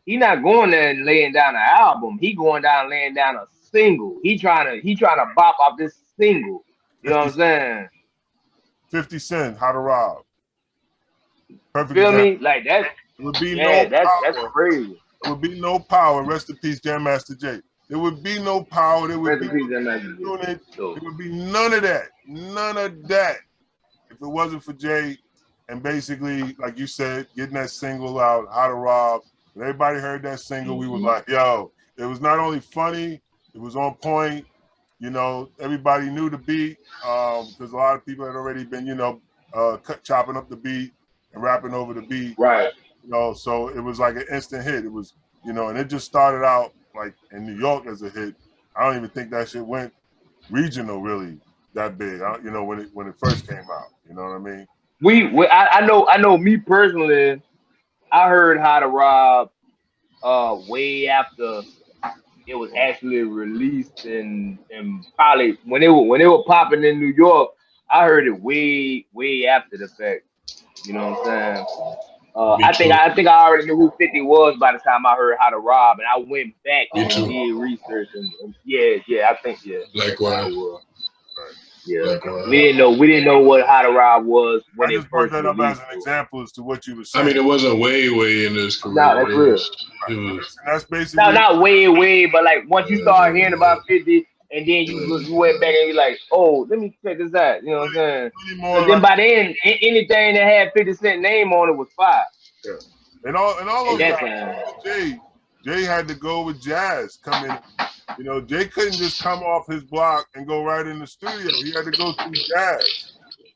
S4: He not going there and laying down an album. He going down laying down a single. He trying to bop off this single. You know what I'm saying?
S3: 50 Cent, How to Rob. Perfect
S4: Feel
S3: example.
S4: me? Like that.
S3: There would be
S4: That's
S3: power.
S4: crazy.
S3: There would be no power. Rest in peace, Jam Master Jay. There would be no power. There would be unit. There would be none of that. None of that. If it wasn't for Jay and basically, like you said, getting that single out, How to Rob. When everybody heard that single, we were like, yo, it was not only funny, it was on point. You know, everybody knew the beat because a lot of people had already been, you know, chopping up the beat and rapping over the beat.
S4: Right.
S3: You know, so it was like an instant hit. It was, you know, and it just started out like in New York as a hit. I don't even think that shit went regional really that big. You know, when it first came out. You know what I mean?
S4: I know me personally. I heard How to Rob way after it was actually released and probably when it was popping in New York. I heard it way after the fact. You know what I'm saying? I think I already knew who 50 was by the time I heard How to Rob, and I went back and did research and I think
S2: Likewise.
S4: Yeah,
S2: Likewise.
S4: we didn't know what How to Rob was when
S3: I just brought that up as an example as to what you were saying.
S2: I mean, it wasn't way in his career.
S4: No, that's real.
S2: It was,
S3: that's basically
S4: not way, but like once you start hearing about 50, and then you went back and you're like, oh, let me check this out. You know what I'm saying? But then by then, anything that had 50 Cent name on it was fire.
S3: Yeah, and all those guys, Jay had to go with Jazz come in. You know, Jay couldn't just come off his block and go right in the studio. He had to go through Jazz.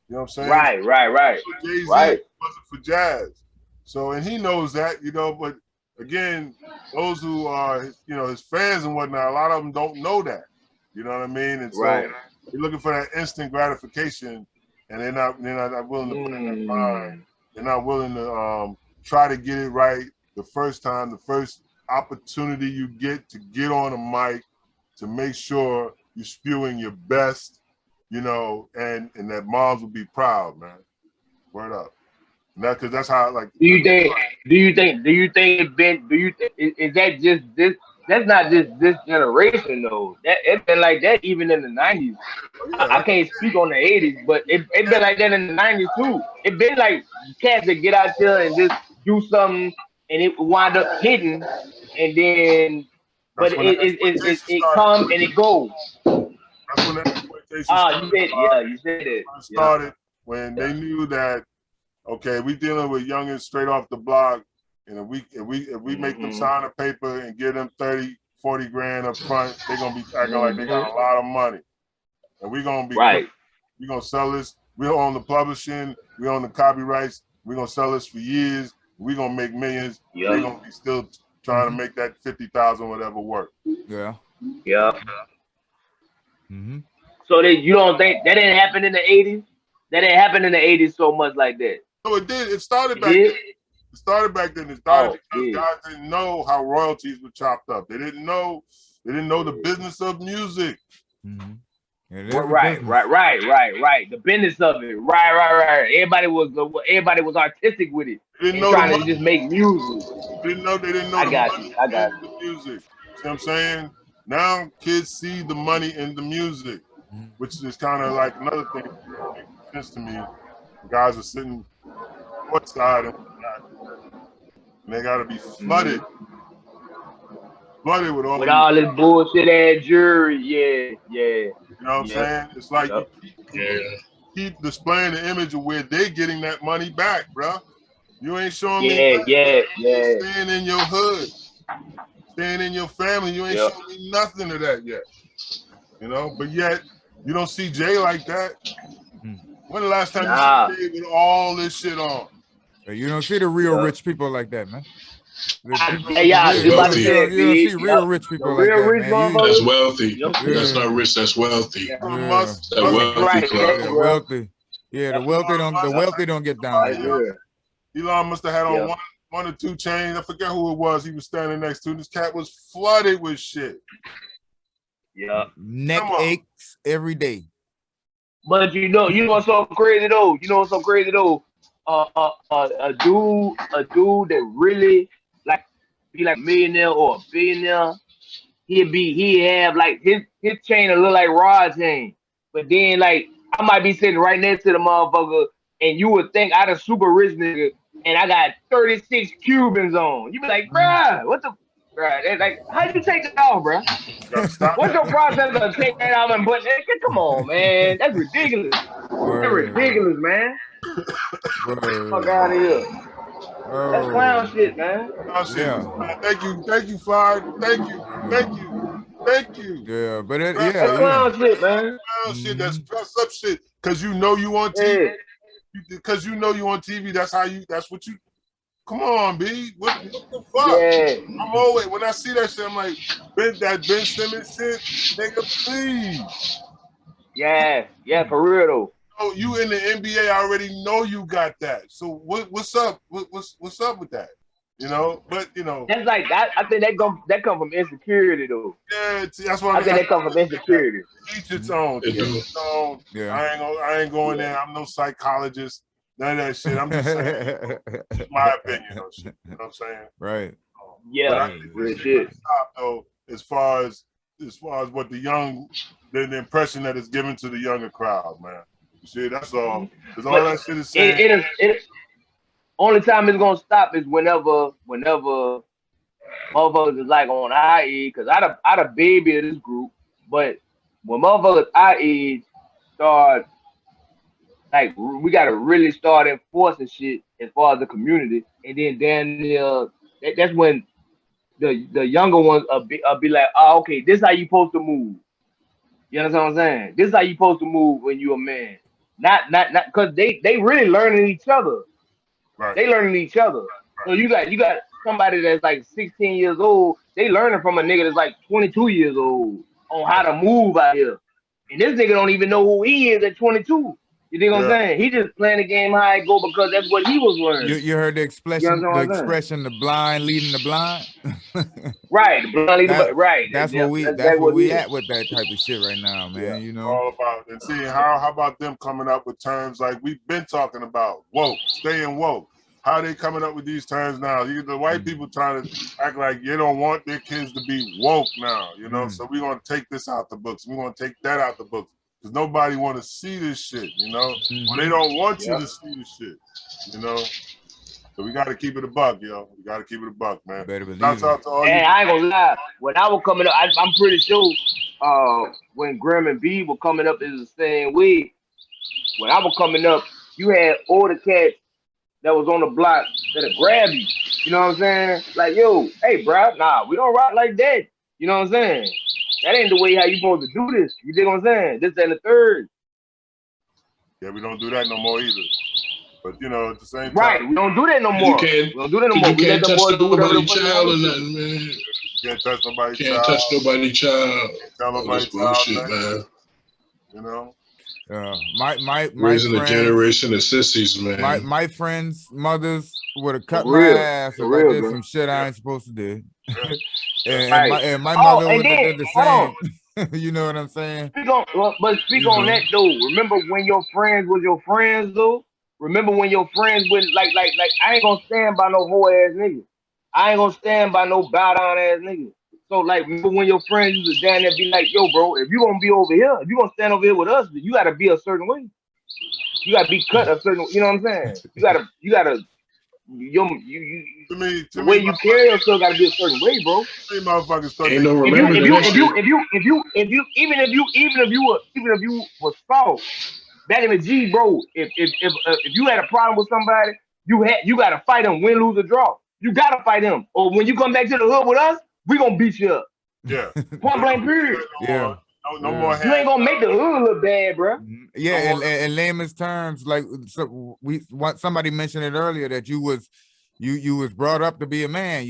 S3: You know what I'm saying?
S4: Right.
S3: So Jay-Z wasn't for Jazz. So, and he knows that, you know, but again, those who are, you know, his fans and whatnot, a lot of them don't know that. You know what I mean? And so they're looking for that instant gratification, and they're not willing to put in that time. They're not willing to try to get it right the first time, the first opportunity you get to get on a mic to make sure you're spewing your best, you know, and that moms will be proud, man. Word up. And that, because that's how, like.
S4: Do you think is that just this? That's not just this generation though. That it's been like that even in the 90s. I can't speak on the 80s, but it been like that in the 90s too. It been like cats that get out there and just do something and it wind up hitting, and then it comes and it goes.
S3: That's when that exploitation started.
S4: You said it.
S3: It started when they knew that, okay, we dealing with youngins straight off the block, and if we make them sign a paper and give them 30, 40 grand up front, they're gonna be acting like they got a lot of money. And we're gonna be we're gonna sell this. We own the publishing, we own the copyrights, we're gonna sell this for years, we're gonna make millions. They're gonna be still trying to make that 50,000 whatever work.
S1: Yeah.
S4: So you don't think that didn't happen in the 80s? That didn't happen in the 80s so much like that.
S3: No, it did. It started back then. It started back then. It started because guys didn't know how royalties were chopped up. They didn't know the business of music.
S4: Right. The business of it. Right. Everybody was artistic with it.
S3: They didn't know
S4: trying to just make music.
S3: They didn't know
S4: I got you.
S3: The music. See what I'm saying? Now kids see the money in the music, which is kind of like another thing that makes sense to me. The guys are sitting outside and they got to be flooded with all
S4: this bullshit ass jury. Yeah.
S3: You know what I'm saying? It's like you keep displaying the image of where they're getting that money back, bro. You ain't showing me. Staying in your hood, staying in your family. You ain't showing me nothing of that yet. You know, but yet you don't see Jay like that. When the last time you see Dave with all this shit on?
S1: You don't see the real rich people like that, man.
S4: You don't
S1: see real rich people like that, man.
S2: That's wealthy. That's not rich. That's wealthy. That wealthy club.
S1: Yeah, wealthy. Yeah, the wealthy don't get down like that.
S3: Elon must have had on one or two chains. I forget who it was. He was standing next to. This cat was flooded with shit.
S4: Yeah,
S1: neck aches every day.
S4: But you know what's so crazy though? A dude that really like be like a millionaire or a billionaire, he'd have like his chain will look like Rod's chain. But then like I might be sitting right next to the motherfucker and you would think I the super rich nigga and I got 36 Cubans on. You be like, bruh, what the bruh? Like, how'd you take that off, bruh? What's your process of taking that off and putting it? Come on, man. That's ridiculous. That's ridiculous, man. Fuck out of here. That's clown shit, man.
S3: Yeah. Thank you, Fly. Thank you.
S1: Yeah, but
S4: that's clown shit, man.
S3: Clown shit. That's dress up shit. Cause you know you on TV. Because you know you on TV. That's what you. Come on, B. What the fuck?
S4: Yeah.
S3: I'm always when I see that shit, I'm like, Ben Simmons shit, nigga, please.
S4: Yeah, for real though.
S3: Oh, you in the NBA, I already know you got that. So what's up? What's up with that? You know, but you know,
S4: that's like that. I think that come from insecurity though.
S3: Yeah, that's what
S4: I think that come from insecurity.
S3: Each its own. Yeah. I ain't going there. I'm no psychologist. None of that shit. I'm just saying my opinion. You know what I'm saying?
S1: Right.
S4: Yeah.
S3: Real shit. Stop though. As far as what the impression that is given to the younger crowd, man. You see, that's all. Because all that shit is saying.
S4: Only time it's gonna stop is whenever motherfuckers is like on our age, because I the baby of this group, but when motherfuckers our age start, like we gotta really start enforcing shit as far as the community, and then that's when the younger ones be like, oh, okay, this how you supposed to move. You understand what I'm saying? This is how you supposed to move when you a man. Not because they really learning each other.
S3: Right.
S4: They learning each other. So you got somebody that's like 16 years old. They learning from a nigga that's like 22 years old on how to move out here. And this nigga don't even know who he is at 22. You think what I'm saying? He just playing the game how it go because that's what he was learning.
S1: You heard the expression, the blind leading the blind?
S4: Right, the blind leading the blind. Right.
S1: That's where we at with that type of shit right now, man. You know,
S3: all about and seeing how about them coming up with terms like we've been talking about woke, staying woke. How they coming up with these terms now? The white people trying to act like they don't want their kids to be woke now, you know. So we're gonna take this out the books. We're gonna take that out the books. Because nobody want to see this shit, you know? Or they don't want you to see this shit, you know? So we got to keep it a buck, yo. We got to keep it a buck, man.
S1: Better believe
S4: it. And I ain't gonna lie. When I was coming up, I'm pretty sure when Graham and B were coming up is the same way. When I was coming up, you had older cats that was on the block that'll grab you. You know what I'm saying? Like, yo, hey, bro, nah, we don't rock like that. You know what I'm saying? That ain't the way how you supposed to do this. You dig what I'm saying? This and the third.
S3: Yeah, we don't do that no more either. But you know, at the same time,
S4: right? We don't do that no more. We don't do that no more.
S2: You can't touch nobody's child or nothing, man.
S3: You can't touch nobody's
S2: child. Can't touch nobody's child.
S3: Tell nobody's
S2: bullshit, man.
S3: You know.
S1: My
S2: raising a generation of sissies, man.
S1: My friends' mothers would have cut my ass if I did some shit I ain't supposed to do. and my mother would have did the same. You know what I'm saying?
S4: Speak on that though. Remember when your friends was your friends though? Remember when your friends would like I ain't gonna stand by no whole ass nigga. I ain't gonna stand by no bow down ass nigga. So like remember when your friends used to down there be like, yo, bro, if you gonna be over here, if you gonna stand over here with us, you gotta be a certain way. You gotta be cut a certain, you know what I'm saying? You gotta the way you carry yourself gotta be a certain way, bro.
S2: Ain't no remember
S4: If you were soft back in the G, bro, if you had a problem with somebody, you gotta fight them, win, lose, or draw. You gotta fight them. Or when you come back to the hood with us, we gonna beat you up.
S3: Yeah.
S4: Point blank period.
S1: Yeah.
S3: no more
S4: You ain't gonna make the hood look bad, bro.
S1: Yeah, in layman's terms, like somebody mentioned it earlier that you was brought up to be a man.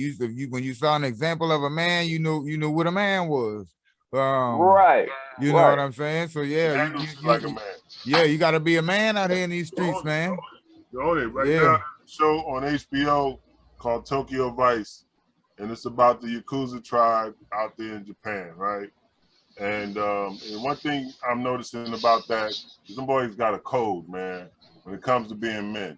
S1: When you saw an example of a man, you knew what a man was.
S4: Right.
S1: You know what I'm saying? So yeah,
S3: like a man.
S1: Yeah, you got to be a man out here in these streets, man.
S3: You own it right now. Show on HBO called Tokyo Vice, and it's about the Yakuza tribe out there in Japan, right? And one thing I'm noticing about that is them boys got a code, man. When it comes to being men,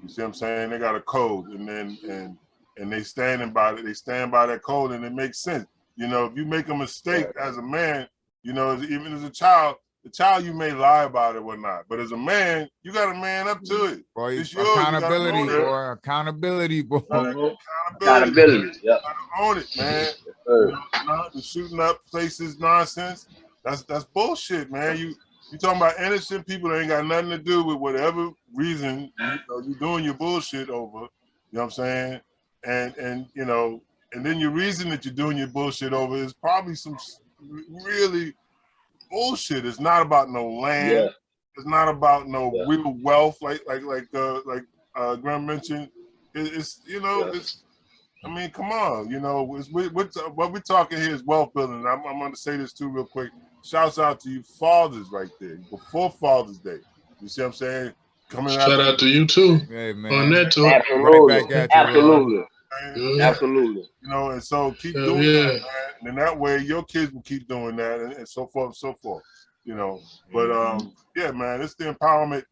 S3: you see what I'm saying? They got a code, and they standing by it. They stand by that code, and it makes sense. You know, if you make a mistake as a man, you know, even as a child, the child you may lie about it or whatnot, but as a man, you got to man up to it.
S1: Boy,
S3: it's yours.
S1: Accountability, boy. Accountability, boy.
S4: Accountability. Yeah.
S3: You gotta own it, man. You know, the shooting up places nonsense. That's bullshit, man. You talking about innocent people that ain't got nothing to do with whatever reason you doing your bullshit over. You know what I'm saying? And you know, and then your reason that you're doing your bullshit over is probably some really bullshit. It's not about no land. Yeah. It's not about no real wealth, like Graham mentioned. It's you know, it's. I mean, come on, you know, what we're talking here is wealth building. I'm going to say this too real quick. Shouts out to you fathers right there before Father's Day. You see what I'm saying?
S2: Shout out to you too.
S1: Hey, man.
S2: On that too.
S4: Absolutely. Absolutely.
S3: You know, and so keep doing that, man. And that way your kids will keep doing that, and so forth and so forth. You know, but yeah, man, it's the empowerment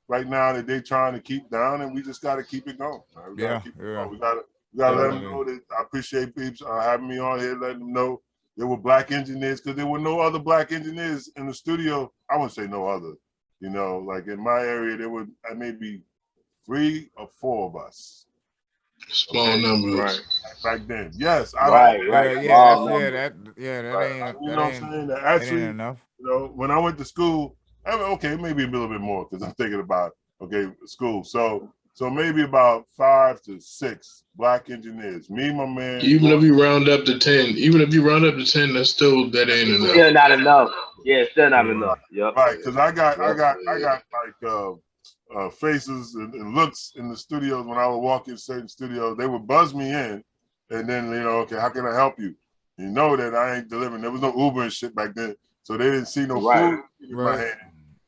S3: right now that they're trying to keep down, and we just got to keep it going. Right? We got to keep it going. We got to let them know that I appreciate peeps having me on here, letting them know there were black engineers, because there were no other black engineers in the studio. I wouldn't say no other. You know, like in my area, there were maybe 3 or 4 of us.
S2: Small numbers.
S3: Back then. Yes.
S4: Right.
S1: That ain't.
S3: You know what I'm saying? That actually,
S1: enough.
S3: You know, when I went to school, okay, maybe a little bit more because I'm thinking about school. So maybe about 5 to 6 black engineers. Me, my man.
S2: Even if you round up to 10, that's that ain't enough.
S4: Still not enough. Yeah, still not enough. Yep.
S3: Right, because I got like faces and looks in the studios when I would walk in certain studios. They would buzz me in, and then okay, how can I help you? You know that I ain't delivering. There was no Uber and shit back then, so they didn't see no food in my hand.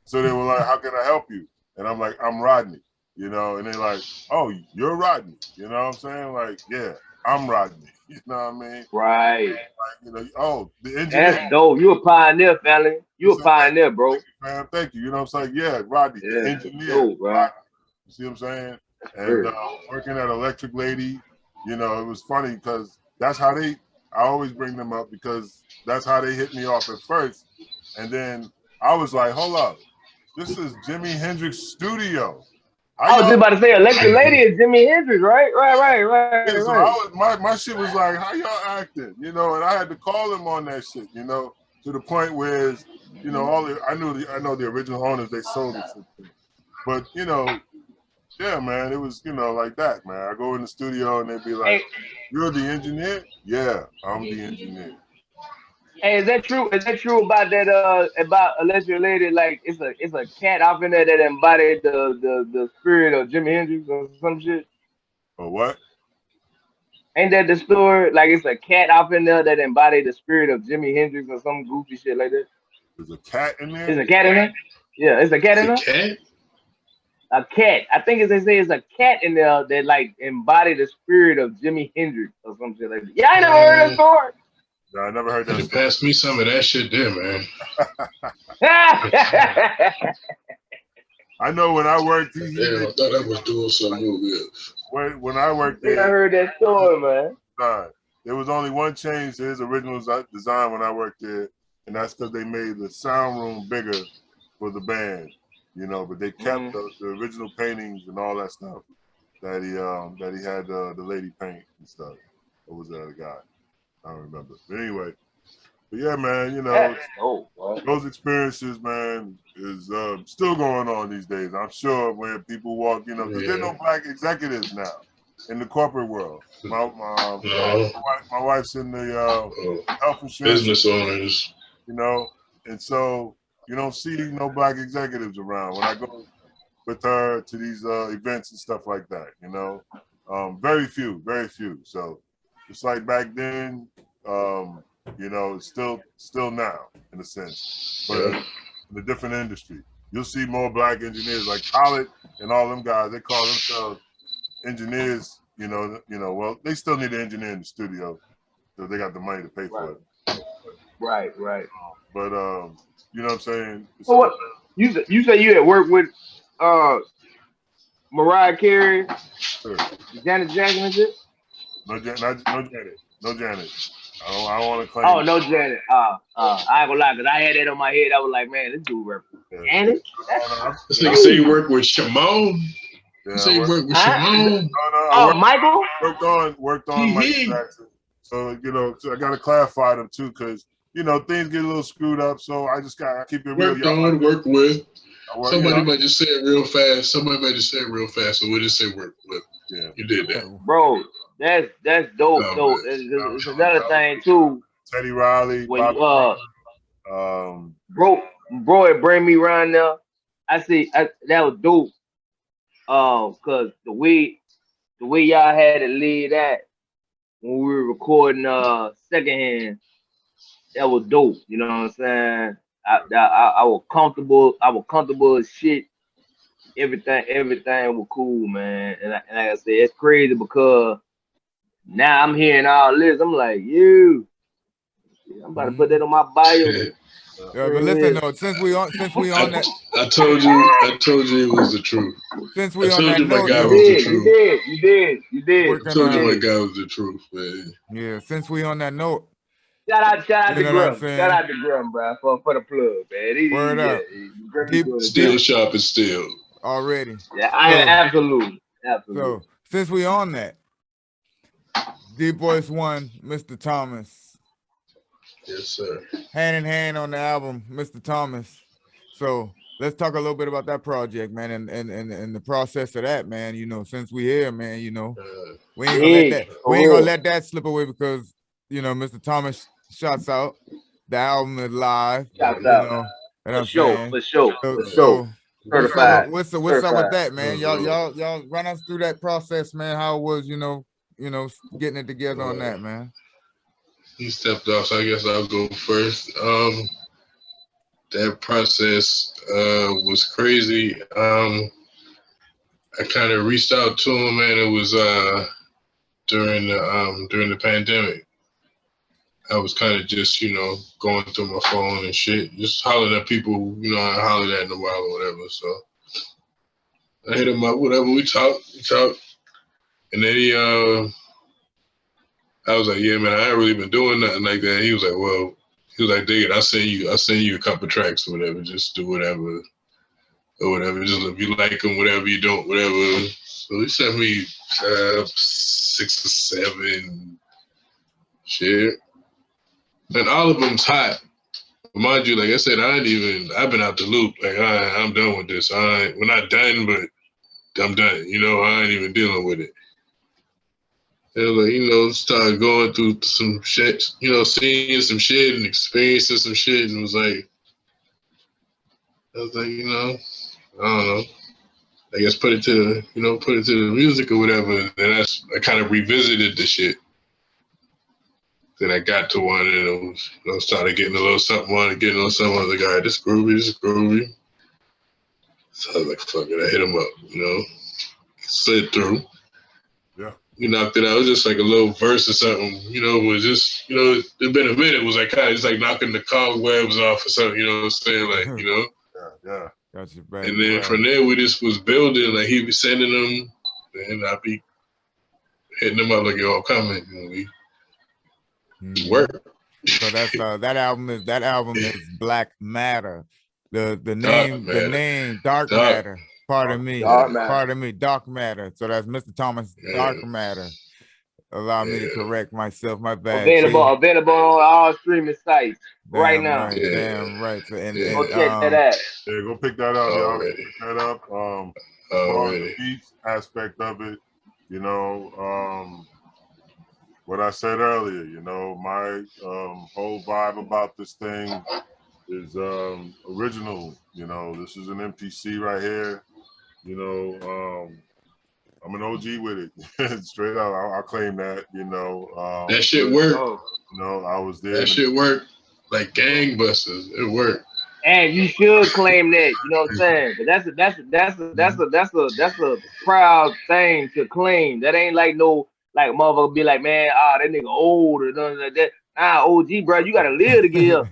S3: So they were like, "How can I help you?" And I'm like, "I'm Rodney." You know, and they're like, "Oh, you're Rodney." You know what I'm saying? Like, yeah, I'm Rodney. You know what I mean?
S4: Right.
S3: Like, you know, the engineer.
S4: That's dope. You a pioneer, family. You a pioneer, bro.
S3: Man, thank you. You know what I'm saying? Yeah, Rodney, the engineer. Dope,
S4: right?
S3: You see what I'm saying? And working at Electric Lady, you know, it was funny because that's how I always bring them up because that's how they hit me off at first. And then I was like, hold up, this is Jimi Hendrix studio.
S4: I was just about to say Electric Lady is Jimi Hendrix, right? Right.
S3: Yeah, so my shit was like, how y'all acting? You know, and I had to call them on that shit, you know, to the point where, you know, I know the original owners, they sold it. But, you know, yeah, man, it was, you know, like that, man. I go in the studio and they'd be like, you're the engineer? Yeah, I'm the engineer.
S4: Hey, is that true? Is that true about that? About Electric Lady? Like, it's a cat out in there that embodied the spirit of Jimi Hendrix or some shit.
S3: Or what?
S4: Ain't that the story? Like, it's a cat out in there that embodied the spirit of Jimi Hendrix or some goofy shit like that.
S3: There's a cat in there.
S4: Is a cat in there? Yeah, it's a cat in there.
S2: Cat?
S4: A cat. I think as they say, it's a cat in there that like embodied the spirit of Jimi Hendrix or some shit like that. Yeah, I never heard that story.
S3: No, I never heard that.
S2: You pass me some of that shit there, man.
S3: I know when I worked.
S2: Damn, I thought I was doing something real good.
S3: When I worked there,
S4: I heard that story, man.
S3: There was only one change to his original design when I worked there, and that's because they made the sound room bigger for the band, you know. But they kept the original paintings and all that stuff that he had the lady paint and stuff. What was the other guy? I don't remember. But anyway, but yeah, man, you know, those experiences, man, is still going on these days. I'm sure when people walk, you know, because there's no black executives now in the corporate world. My wife's in the health insurance
S2: business owners.
S3: You know, and so you don't see no black executives around when I go with her to these events and stuff like that. You know, very few. So it's like back then. You know, it's still now in a sense, but in a different industry. You'll see more black engineers like Khaled and all them guys. They call themselves engineers. You know. Well, they still need an engineer in the studio, so they got the money to pay for it.
S4: Right.
S3: But you know what I'm saying?
S4: So what you say you at work with Mariah Carey,
S3: Sure.
S4: Janet Jackson and shit?
S3: No Janet. I don't want to claim.
S4: Oh, no Janet. I ain't gonna lie, because I had that on my head. I was like, man, this dude work with Janet?
S2: This nigga say you work with Shimon. You say you work with Shimon.
S4: Oh, Michael?
S3: Worked on Michael Jackson. So, you know, I got to clarify them too, because, you know, things get a little screwed up. So I just got to keep it real.
S2: Work with. Somebody might just say it real fast. So we'll just say work with. Yeah. You did that.
S4: Bro, that's dope. So it's another thing too.
S3: Teddy Riley,
S4: when bro, it bring me around there. I see that was dope. Cause the way y'all had to lead that when we were recording secondhand, that was dope. You know what I'm saying? I was comfortable. I was comfortable as shit. Everything was cool, man. And like I said, it's crazy because now I'm hearing all this. I'm like, I'm about to put that on my bio.
S1: Yeah, but listen though, since we on that,
S2: I told you it was the truth.
S1: Since we on that note,
S4: you did.
S2: I told you my guy was the truth, man.
S1: Yeah, since we on that note.
S4: Shout out to Grum. Shout out to Grum, bro, for the plug, man.
S1: Word up.
S2: Still sharp as steel.
S1: Already.
S4: Yeah, absolutely.
S1: So since we on that, Deep Voice 1, Mr. Thomas.
S2: Yes, sir.
S1: Hand in hand on the album, Mr. Thomas. So let's talk a little bit about that project, man, and the process of that, man. You know, since we here, man, you know, we ain't gonna let that slip away because, you know, Mr. Thomas shouts out. The album is live.
S4: Shouts out. For sure.
S1: So
S4: certified.
S1: What's up with that, man? Y'all run us through that process, man. How it was, you know, getting it together on that, man.
S2: He stepped off, so I guess I'll go first. That process was crazy. I kind of reached out to him, man. It was during the pandemic. I was kind of just, you know, going through my phone and shit, just hollering at people, you know, I hollered at in a while or whatever. So I hit him up, whatever. We talked, and then I was like, yeah, man, I ain't really been doing nothing like that. And he was like, dig it, I'll send you a couple tracks or whatever. Just do whatever or whatever. Just if you like them, whatever you don't, whatever. So he sent me 6 or 7 shit. And all of them's hot. Mind you, like I said, I've been out the loop. Like I'm done with this. We're not done, but I'm done. You know, I ain't even dealing with it. And like, you know, started going through some shit, you know, seeing some shit and experiencing some shit, and I was like, you know, I don't know. I guess put it to the music or whatever. And I kind of revisited the shit. Then I got to one and it was, you know, started getting a little something on it, getting a little something on the guy. This groovy. So I was like, fuck it, I hit him up, you know, slid through.
S3: Yeah.
S2: We knocked it out. It was just like a little verse or something, you know, it was just, you know, it'd been a minute. It was like kind of just like knocking the cobwebs off or something, you know what I'm saying? Like, you know?
S3: Yeah.
S1: Gotcha,
S2: and then from there, we just was building, like he'd be sending them, and I'd be hitting them up like, yo, I'm coming. You know, we work.
S1: So that's that album is Black Matter. The name Dark Matter. Pardon me, Dark Matter. So that's Mr. Thomas, Dark Matter. Allow me to correct myself. My bad.
S4: Available on all streaming sites right now.
S1: Right, damn right. So,
S4: go check that out.
S3: Yeah, go pick that up, y'all. Pick that up. As far as the beats aspect of it, you know, what I said earlier, you know, my whole vibe about this thing is original. You know, this is an MPC right here. You know, I'm an OG with it. Straight up, I'll claim that. You know,
S2: that shit worked.
S3: You know, I was there.
S2: That shit worked like gangbusters. It worked.
S4: And you should claim that, you know what I'm saying? But that's a proud thing to claim. That ain't like no like motherfucker be like, man, that nigga old or nothing like that. Nah, OG, bro, you gotta live to get here.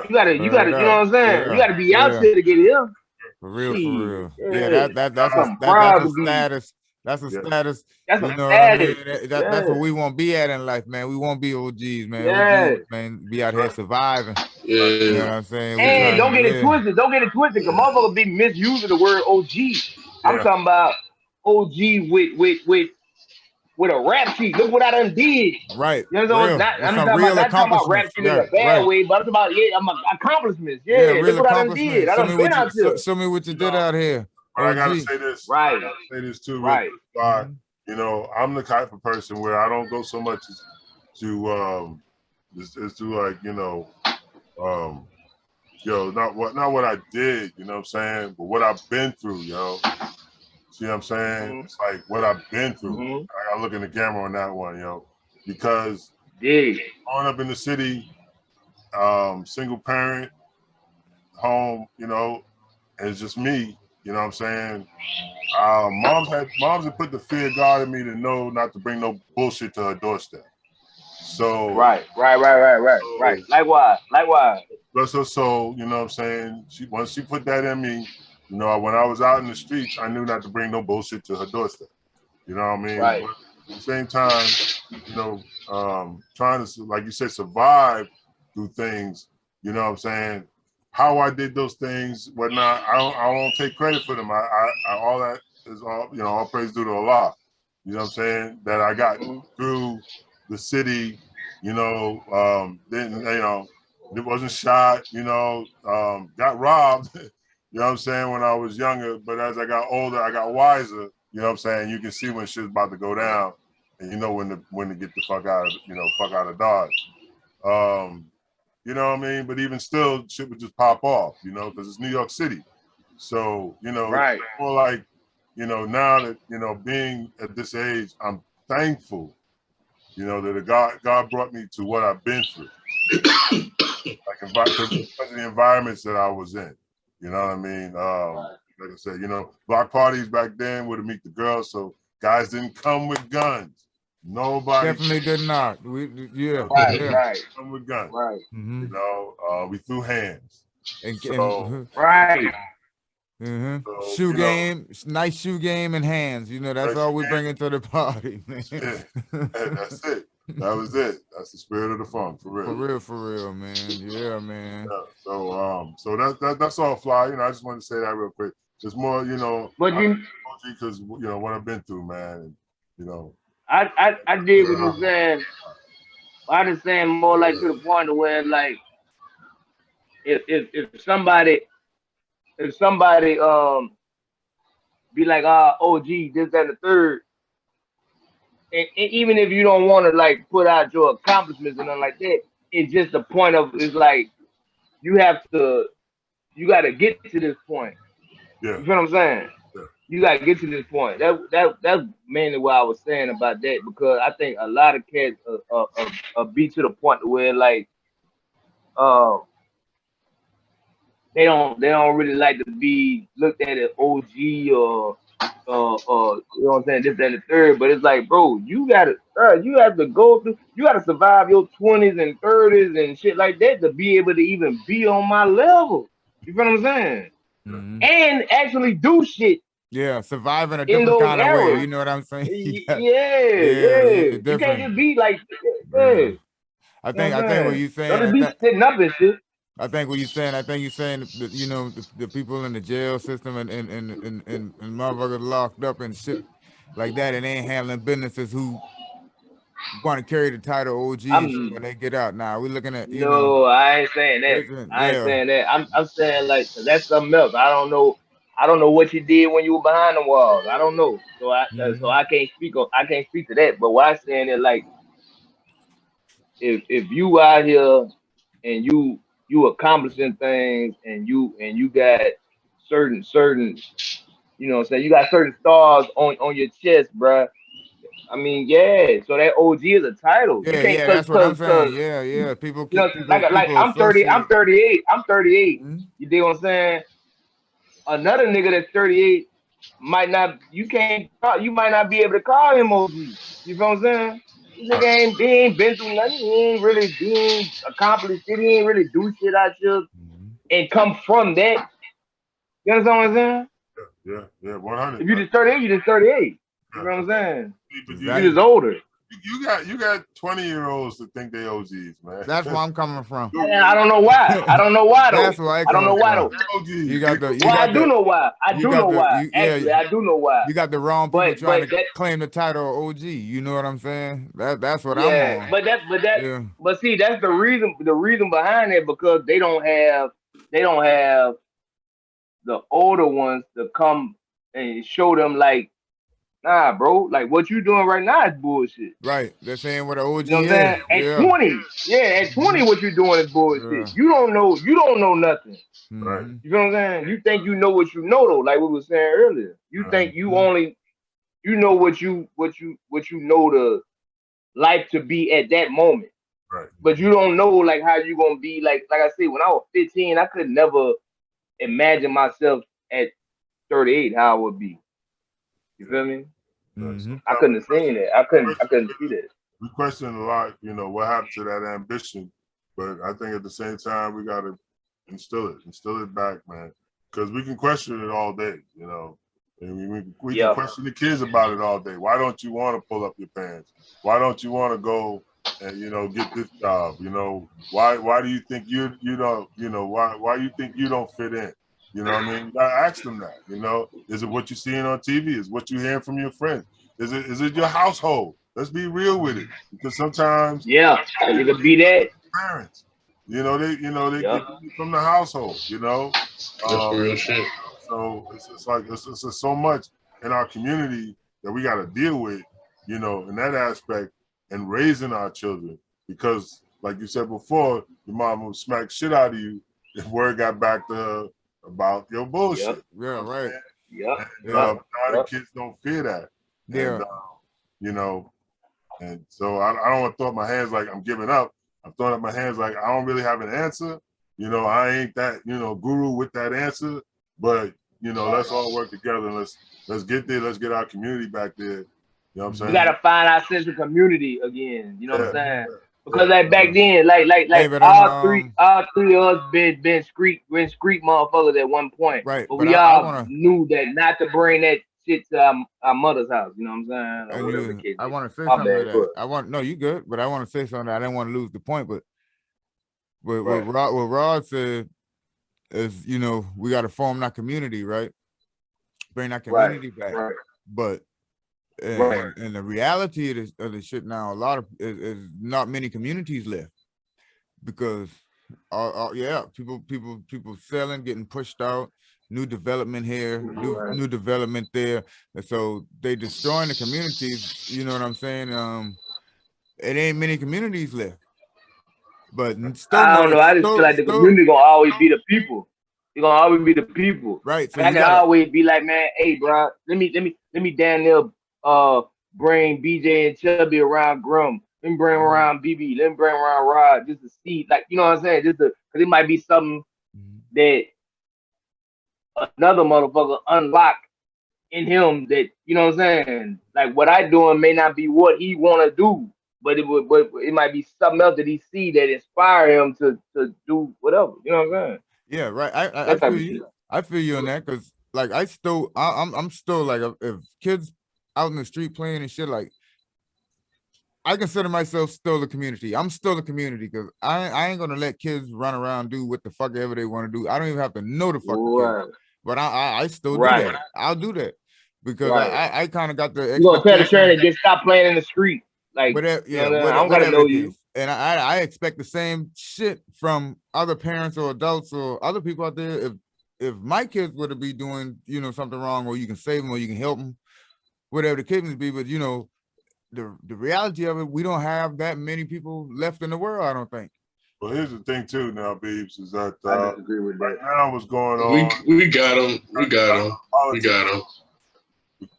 S4: You gotta, you know what I'm saying?
S1: Yeah,
S4: You gotta be out here to get here.
S1: For real, for real.
S4: Yeah,
S1: that's
S4: proud
S1: a
S4: to be.
S1: status. That's a status.
S4: That's
S1: you
S4: a
S1: know
S4: status.
S1: what I mean? That's what we won't be at in life, man. We won't be OGs, man.
S4: Yeah.
S1: OGs, man, be out here surviving.
S2: Yeah.
S1: You know what I'm saying? We
S4: And don't get it
S1: live.
S4: twisted. Don't get it twisted. Cause motherfuckers be misusing the word OG. I'm talking about OG with a rap sheet. Look what I done did.
S1: Right.
S4: You know what I'm saying? I'm not talking about rap shit in a bad way, but I'm talking about accomplishments. Yeah, look what I done did. I done been out here.
S1: Show me what you did out here.
S3: But I gotta say this.
S4: Right.
S3: I gotta say this too.
S4: Right.
S3: You know, I'm the type of person where I don't go so much as to like, you know, not what I did, you know what I'm saying, but what I've been through, yo. See what I'm saying? It's like what I've been through. I gotta look in the camera on that one, yo. Because growing up in the city, single parent, home, you know, and it's just me, you know what I'm saying? Moms had put the fear of God in me to know not to bring no bullshit to her doorstep. So
S4: right. Likewise.
S3: But so you know what I'm saying? Once she put that in me, you know, when I was out in the streets, I knew not to bring no bullshit to her doorstep. You know what I mean?
S4: Right.
S3: But at the same time, you know, trying to, like you said, survive through things, you know what I'm saying? How I did those things, whatnot, I won't take credit for them. I all that is all, you know, all praise due to Allah. You know what I'm saying? That I got through the city, you know, didn't, you know, it wasn't shot, you know, got robbed, you know what I'm saying, when I was younger. But as I got older, I got wiser, you know what I'm saying? You can see when shit's about to go down and you know when to get the fuck out of, you know, fuck out of Dodge. You know what I mean? But even still, shit would just pop off, you know, because it's New York City. So, you know, it's more like, you know, now that, you know, being at this age, I'm thankful, you know, that God brought me to what I've been through. Like, because of the environments that I was in, you know what I mean? Like I said, you know, block parties back then were to meet the girls, so guys didn't come with guns. Nobody
S1: definitely did not.
S3: Right. Come with guns.
S4: Right.
S3: You know, we threw hands.
S1: Shoe game, nice shoe game and hands. You know, that's all we bring into the party, man.
S3: That's it. That was it. That's the spirit of the funk, for real.
S1: For real, man. Yeah, man.
S3: Yeah. So that's all fly. You know, I just wanted to say that real quick. It's more, you know,
S4: but
S3: because you know what I've been through, man. And, you know,
S4: I did what you're saying. I just saying more like to the point where like if somebody be like OG this that and the third, and even if you don't want to like put out your accomplishments and nothing like that, it's just the point of it's like you got to get to this point.
S3: Yeah.
S4: You feel what I'm saying?
S3: Yeah.
S4: You got to get to this point. That's mainly what I was saying about that, because I think a lot of cats be to the point where like they don't really like to be looked at as OG or you know what I'm saying, this that and the third. But it's like, bro, you have to go through, you gotta survive your 20s and 30s and shit like that to be able to even be on my level. You feel what I'm saying? And actually do shit.
S1: Yeah, survive in a different kind of way. You know what I'm saying?
S4: Yeah. You can't just be like,
S1: I think what you're saying.
S4: Don't be sitting up and shit.
S1: I think what you're saying. I think you're saying that, you know, the people in the jail system and motherfuckers locked up and shit like that, and they ain't handling businesses who want to carry the title OG when they get out. Now we're looking at
S4: I ain't saying that. I ain't saying that. I'm saying like that's something else. I don't know what you did when you were behind the walls. I don't know. So I can't speak to that. But what I'm saying is like if you out here and you you accomplishing things and you got certain you know what I'm saying, you got certain stars on your chest, bruh. I mean, yeah. So that OG is a title. You
S1: Yeah,
S4: can't
S1: yeah, that's what I'm saying.
S4: cause
S1: Yeah, yeah. People
S4: you know,
S1: keep
S4: like
S1: people
S4: I'm
S1: associate.
S4: 38. I'm 38.
S1: Mhm.
S4: You dig what I'm saying? Another nigga that's 38 might not. You might not be able to call him OG. You feel what I'm saying? This nigga he ain't been through nothing. He ain't accomplished shit. He ain't really do shit out here and come from that. You understand what I'm saying?
S3: Yeah, 100.
S4: If you just 38, you just 38. You know what I'm saying? You just older.
S3: You got 20-year-olds that think they OGs, man.
S1: That's where I'm coming from.
S4: I don't know why. I don't know why though.
S1: That's where
S4: I don't know why though.
S1: You got the.
S4: Well, I do know why. I do know why. Actually, I do know why.
S1: You got the wrong people trying to
S4: that,
S1: claim the title of OG. You know what I'm saying? That's what I'm on.
S4: But see, that's the reason. The reason behind it because they don't have the older ones to come and show them like, nah, bro, like what you doing right now is bullshit.
S1: Right. They're saying what an OG
S4: you know what I'm saying? At 20, at 20, what you doing is bullshit.
S1: Yeah.
S4: You don't know nothing.
S3: Right.
S4: You know what I'm saying? You think you know what you know though, like we were saying earlier. You think you only know what you know the life to be at that moment.
S3: Right.
S4: But you don't know like how you gonna be like I said, when I was 15, I could never imagine myself at 38 how I would be. You feel me? I couldn't have seen that. I couldn't see that.
S3: We question a lot, what happened to that ambition, but I think at the same time we gotta instill it back, man. Because we can question it all day, and we can question the kids about it all day. Why don't you want to pull up your pants? Why don't you want to go and get this job? Why do you think you don't? Why you think you don't fit in? You know what I mean? You gotta ask them that. Is it what you're seeing on TV? Is what you're hearing from your friends? Is it your household? Let's be real with it, because sometimes
S4: it could be that
S3: parents, they get from the household.
S2: That's real shit.
S3: So it's like it's so much in our community that we got to deal with, in that aspect, and raising our children, because like you said before, your mom will smack shit out of you if word got back to her about your bullshit.
S1: Yeah, right.
S3: Now the kids don't fear that.
S1: Yeah.
S3: And so I don't want to throw up my hands like I'm giving up. I'm throwing up my hands like I don't really have an answer. I ain't that, guru with that answer. But, let's all work together and let's get there. Let's get our community back there. You know what I'm saying?
S4: We gotta find our sense of community again. You know what I'm saying? Because back then, all three of us been street motherfuckers at one point.
S1: Right.
S4: But we all knew that not to bring that shit to our mother's house. You know what I'm saying? Or whatever the case.
S1: I want to say something to that. No, you good, but I want to say something. I didn't want to lose the point, but what Rod said is, we got to form that community, right? Bring that community back.
S4: Right.
S1: But and the reality of the shit now, a lot of is not many communities left, because people selling, getting pushed out, new development here, new development there, and so they destroying the communities. You know what I'm saying? It ain't many communities left. But still,
S4: I don't know. I just feel like the community gonna always be the people. It's gonna always be the people.
S1: Right. So
S4: I can always be like, man, hey, bro, let me down there bring BJ and Chubby around Grum. Let me bring around BB. Let me bring around Rod, just to see, like, you know what I'm saying? Because it might be something that another motherfucker unlocked in him that, you know what I'm saying? Like, what I doing may not be what he want to do, but it might be something else that he see that inspire him to do whatever. You know what I'm saying?
S1: Yeah, right. I feel you. I feel you on that, because like I'm still like, if kids out in the street playing and shit, like, I consider myself still the community. I'm still the community, because I ain't gonna let kids run around do what the fuck ever they want to do. I don't even have to know the fucking kids, but I still do that. I'll do that, because I kind of got the expectation.
S4: You gonna tell the trainer to stop playing in the street, like,
S1: whatever,
S4: I don't gotta know you.
S1: And I expect the same shit from other parents or adults or other people out there. If my kids were to be doing, something wrong, or you can save them or you can help them, whatever the case may be. But, the reality of it, we don't have that many people left in the world, I don't think.
S3: Well, here's the thing too now, Beebs, is that
S4: I disagree with that.
S3: right now what's going on.
S2: We got them. We got them. We got them.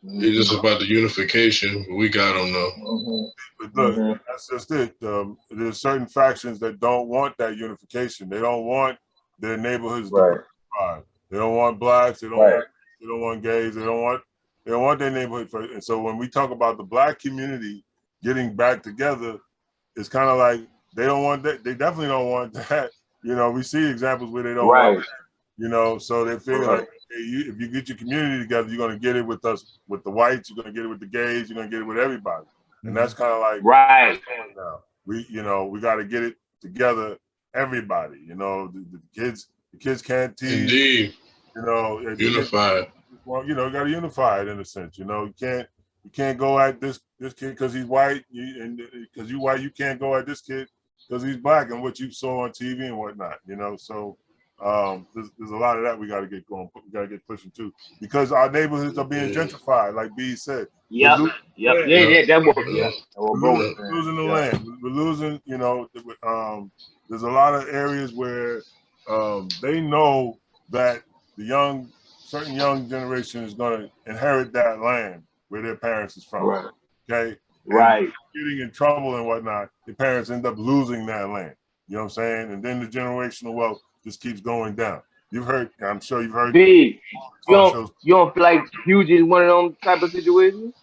S2: It's just about the unification. We got them though.
S3: But look, that's just it. There's certain factions that don't want that unification. They don't want their neighborhoods to be unified. They don't want blacks. They don't want gays. They don't want their neighborhood first. And so when we talk about the black community getting back together, it's kind of like they don't want that. They definitely don't want that. You know, we see examples where they don't want that. You know, so they figure like, hey, if you get your community together, you're gonna get it with us, with the whites. You're gonna get it with the gays. You're gonna get it with everybody. And that's kind of like now. We got to get it together, everybody. You know, the kids can't teach.
S2: Indeed.
S3: You know,
S2: unified.
S3: Well, you know, you got to unify it in a sense. You know, you can't go at this kid because he's white, and because you white, you can't go at this kid because he's black, and what you saw on TV and whatnot. You know, so there's a lot of that we got to get going. We got to get pushing too, because our neighborhoods are being gentrified, like B said.
S4: Yep. That works.
S3: We're losing the land. We're losing. You know, there's a lot of areas where they know that the certain young generation is going to inherit that land where their parents is from.
S4: Right.
S3: Okay.
S4: And
S3: getting in trouble and whatnot, the parents end up losing that land. You know what I'm saying? And then the generational wealth just keeps going down. You've heard, I'm sure you've heard.
S4: B, you don't feel like Huge is one of them type of situations?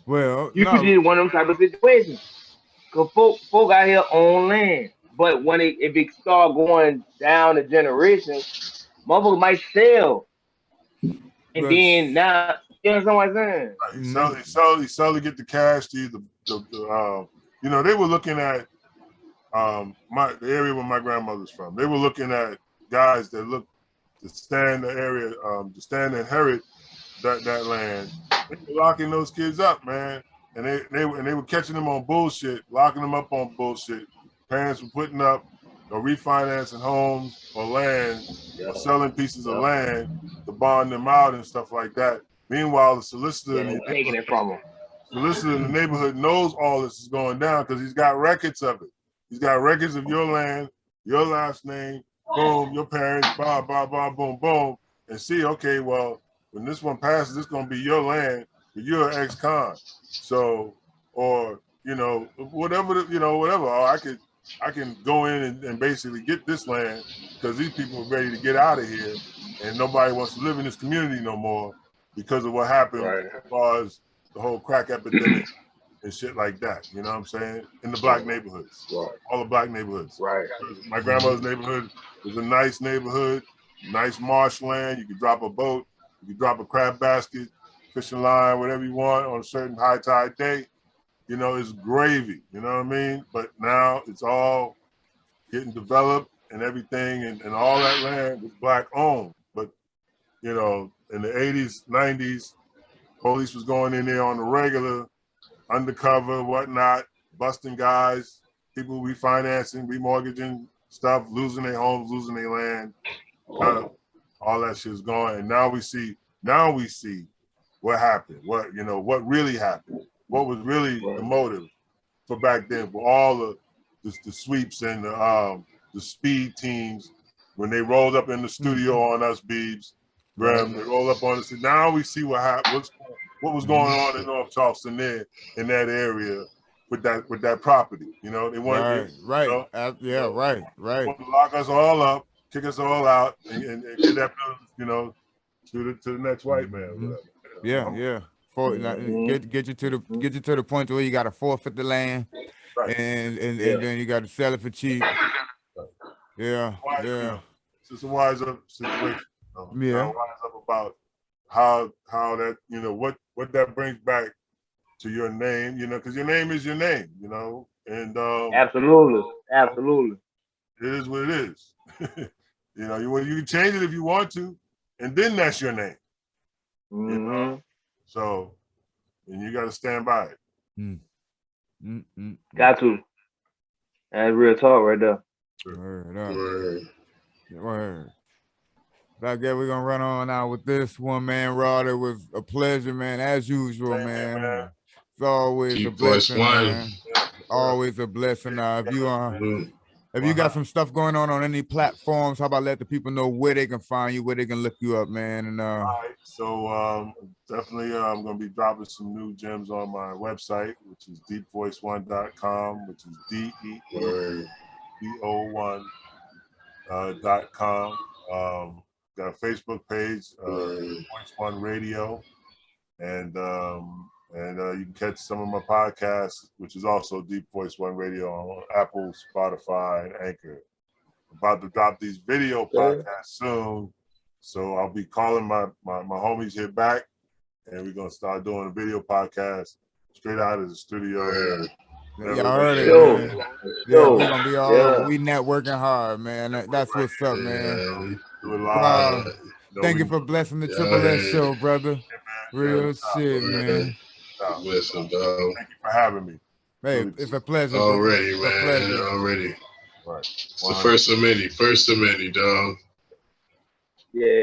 S1: Well,
S4: Huge is one of them type of situations. Cause folk out here own land, but when if it start going down a generation, motherfuckers might sell, and then now you know what I'm saying?
S3: He sell to get the cash to you know, they were looking at the area where my grandmother's from. They were looking at guys that look to stand the area, to stand and inherit that land. They were locking those kids up, man. And they were catching them on bullshit, locking them up on bullshit. Parents were putting up or refinancing homes or land or selling pieces of land to bond them out and stuff like that. Meanwhile, the solicitor in the neighborhood knows all this is going down because he's got records of it. He's got records of your land, your last name, boom, your parents, blah, blah, blah, boom, boom, and see, okay, well, when this one passes, it's going to be your land, but you're an ex-con. So, or, you know, whatever. Or I can go in and basically get this land because these people are ready to get out of here and nobody wants to live in this community no more because of what happened as far as the whole crack epidemic and shit like that. You know what I'm saying? In the black neighborhoods, all the black neighborhoods. My grandmother's neighborhood was a nice neighborhood, nice marshland. You could drop a boat, you could drop a crab basket, fishing line, whatever you want on a certain high tide day. You know, it's gravy, you know what I mean? But now it's all getting developed and everything, and all that land was black owned. But, you know, in the 80s, 90s, police was going in there on the regular, undercover, whatnot, busting guys, people refinancing, remortgaging stuff, losing their homes, losing their land. All that shit's gone. And now we see what happened, what really happened. What was really the motive for back then for all the sweeps and the speed teams when they rolled up in the studio on us, Beebs, Graham, they rolled up on us. Now we see what happened, what was going on in North Charleston there in that area with that property. You know, they wanted
S1: right.
S3: to lock us all up, kick us all out, and get that, you know, to the next white man.
S1: Yeah. Get you to the point where you got to forfeit the land, and then you got to sell it for cheap. Yeah.
S3: It's a wise up situation. Wise up about how that, you know, what that brings back to your name, you know, because your name is your name, you know, and
S4: absolutely,
S3: it is what it is. You know, you can change it if you want to, and then that's your name. You know? So, and you got to stand by it.
S4: Got to. That's real talk right there.
S1: Word. I guess we're gonna run on out with this one, man. Rod, it was a pleasure, man, as usual, man. It's always a blessing, man. Always a blessing. If If you got some stuff going on any platforms, how about let the people know where they can find you, where they can look you up, man? And
S3: all right, so definitely I'm gonna be dropping some new gems on my website, which is deepvoice1.com, which is DEEPO1.com. Got a Facebook page, Voice One Radio, and you can catch some of my podcasts, which is also Deep Voice One Radio on Apple, Spotify, and Anchor. About to drop these video podcasts soon, so I'll be calling my homies here back, and we're gonna start doing a video podcast straight out of the studio.
S1: Yeah, I heard it, man. Yeah, we're gonna be all over. We networking hard, man. That's what's up, man. Wow. Thank you for blessing the Triple S show, brother. Real shit, man.
S2: Listen, dog.
S3: Thank you for having me.
S1: Hey, it's a pleasure.
S2: Already, man. Already.
S3: Right.
S2: It's the first of many, dog.
S4: Yeah.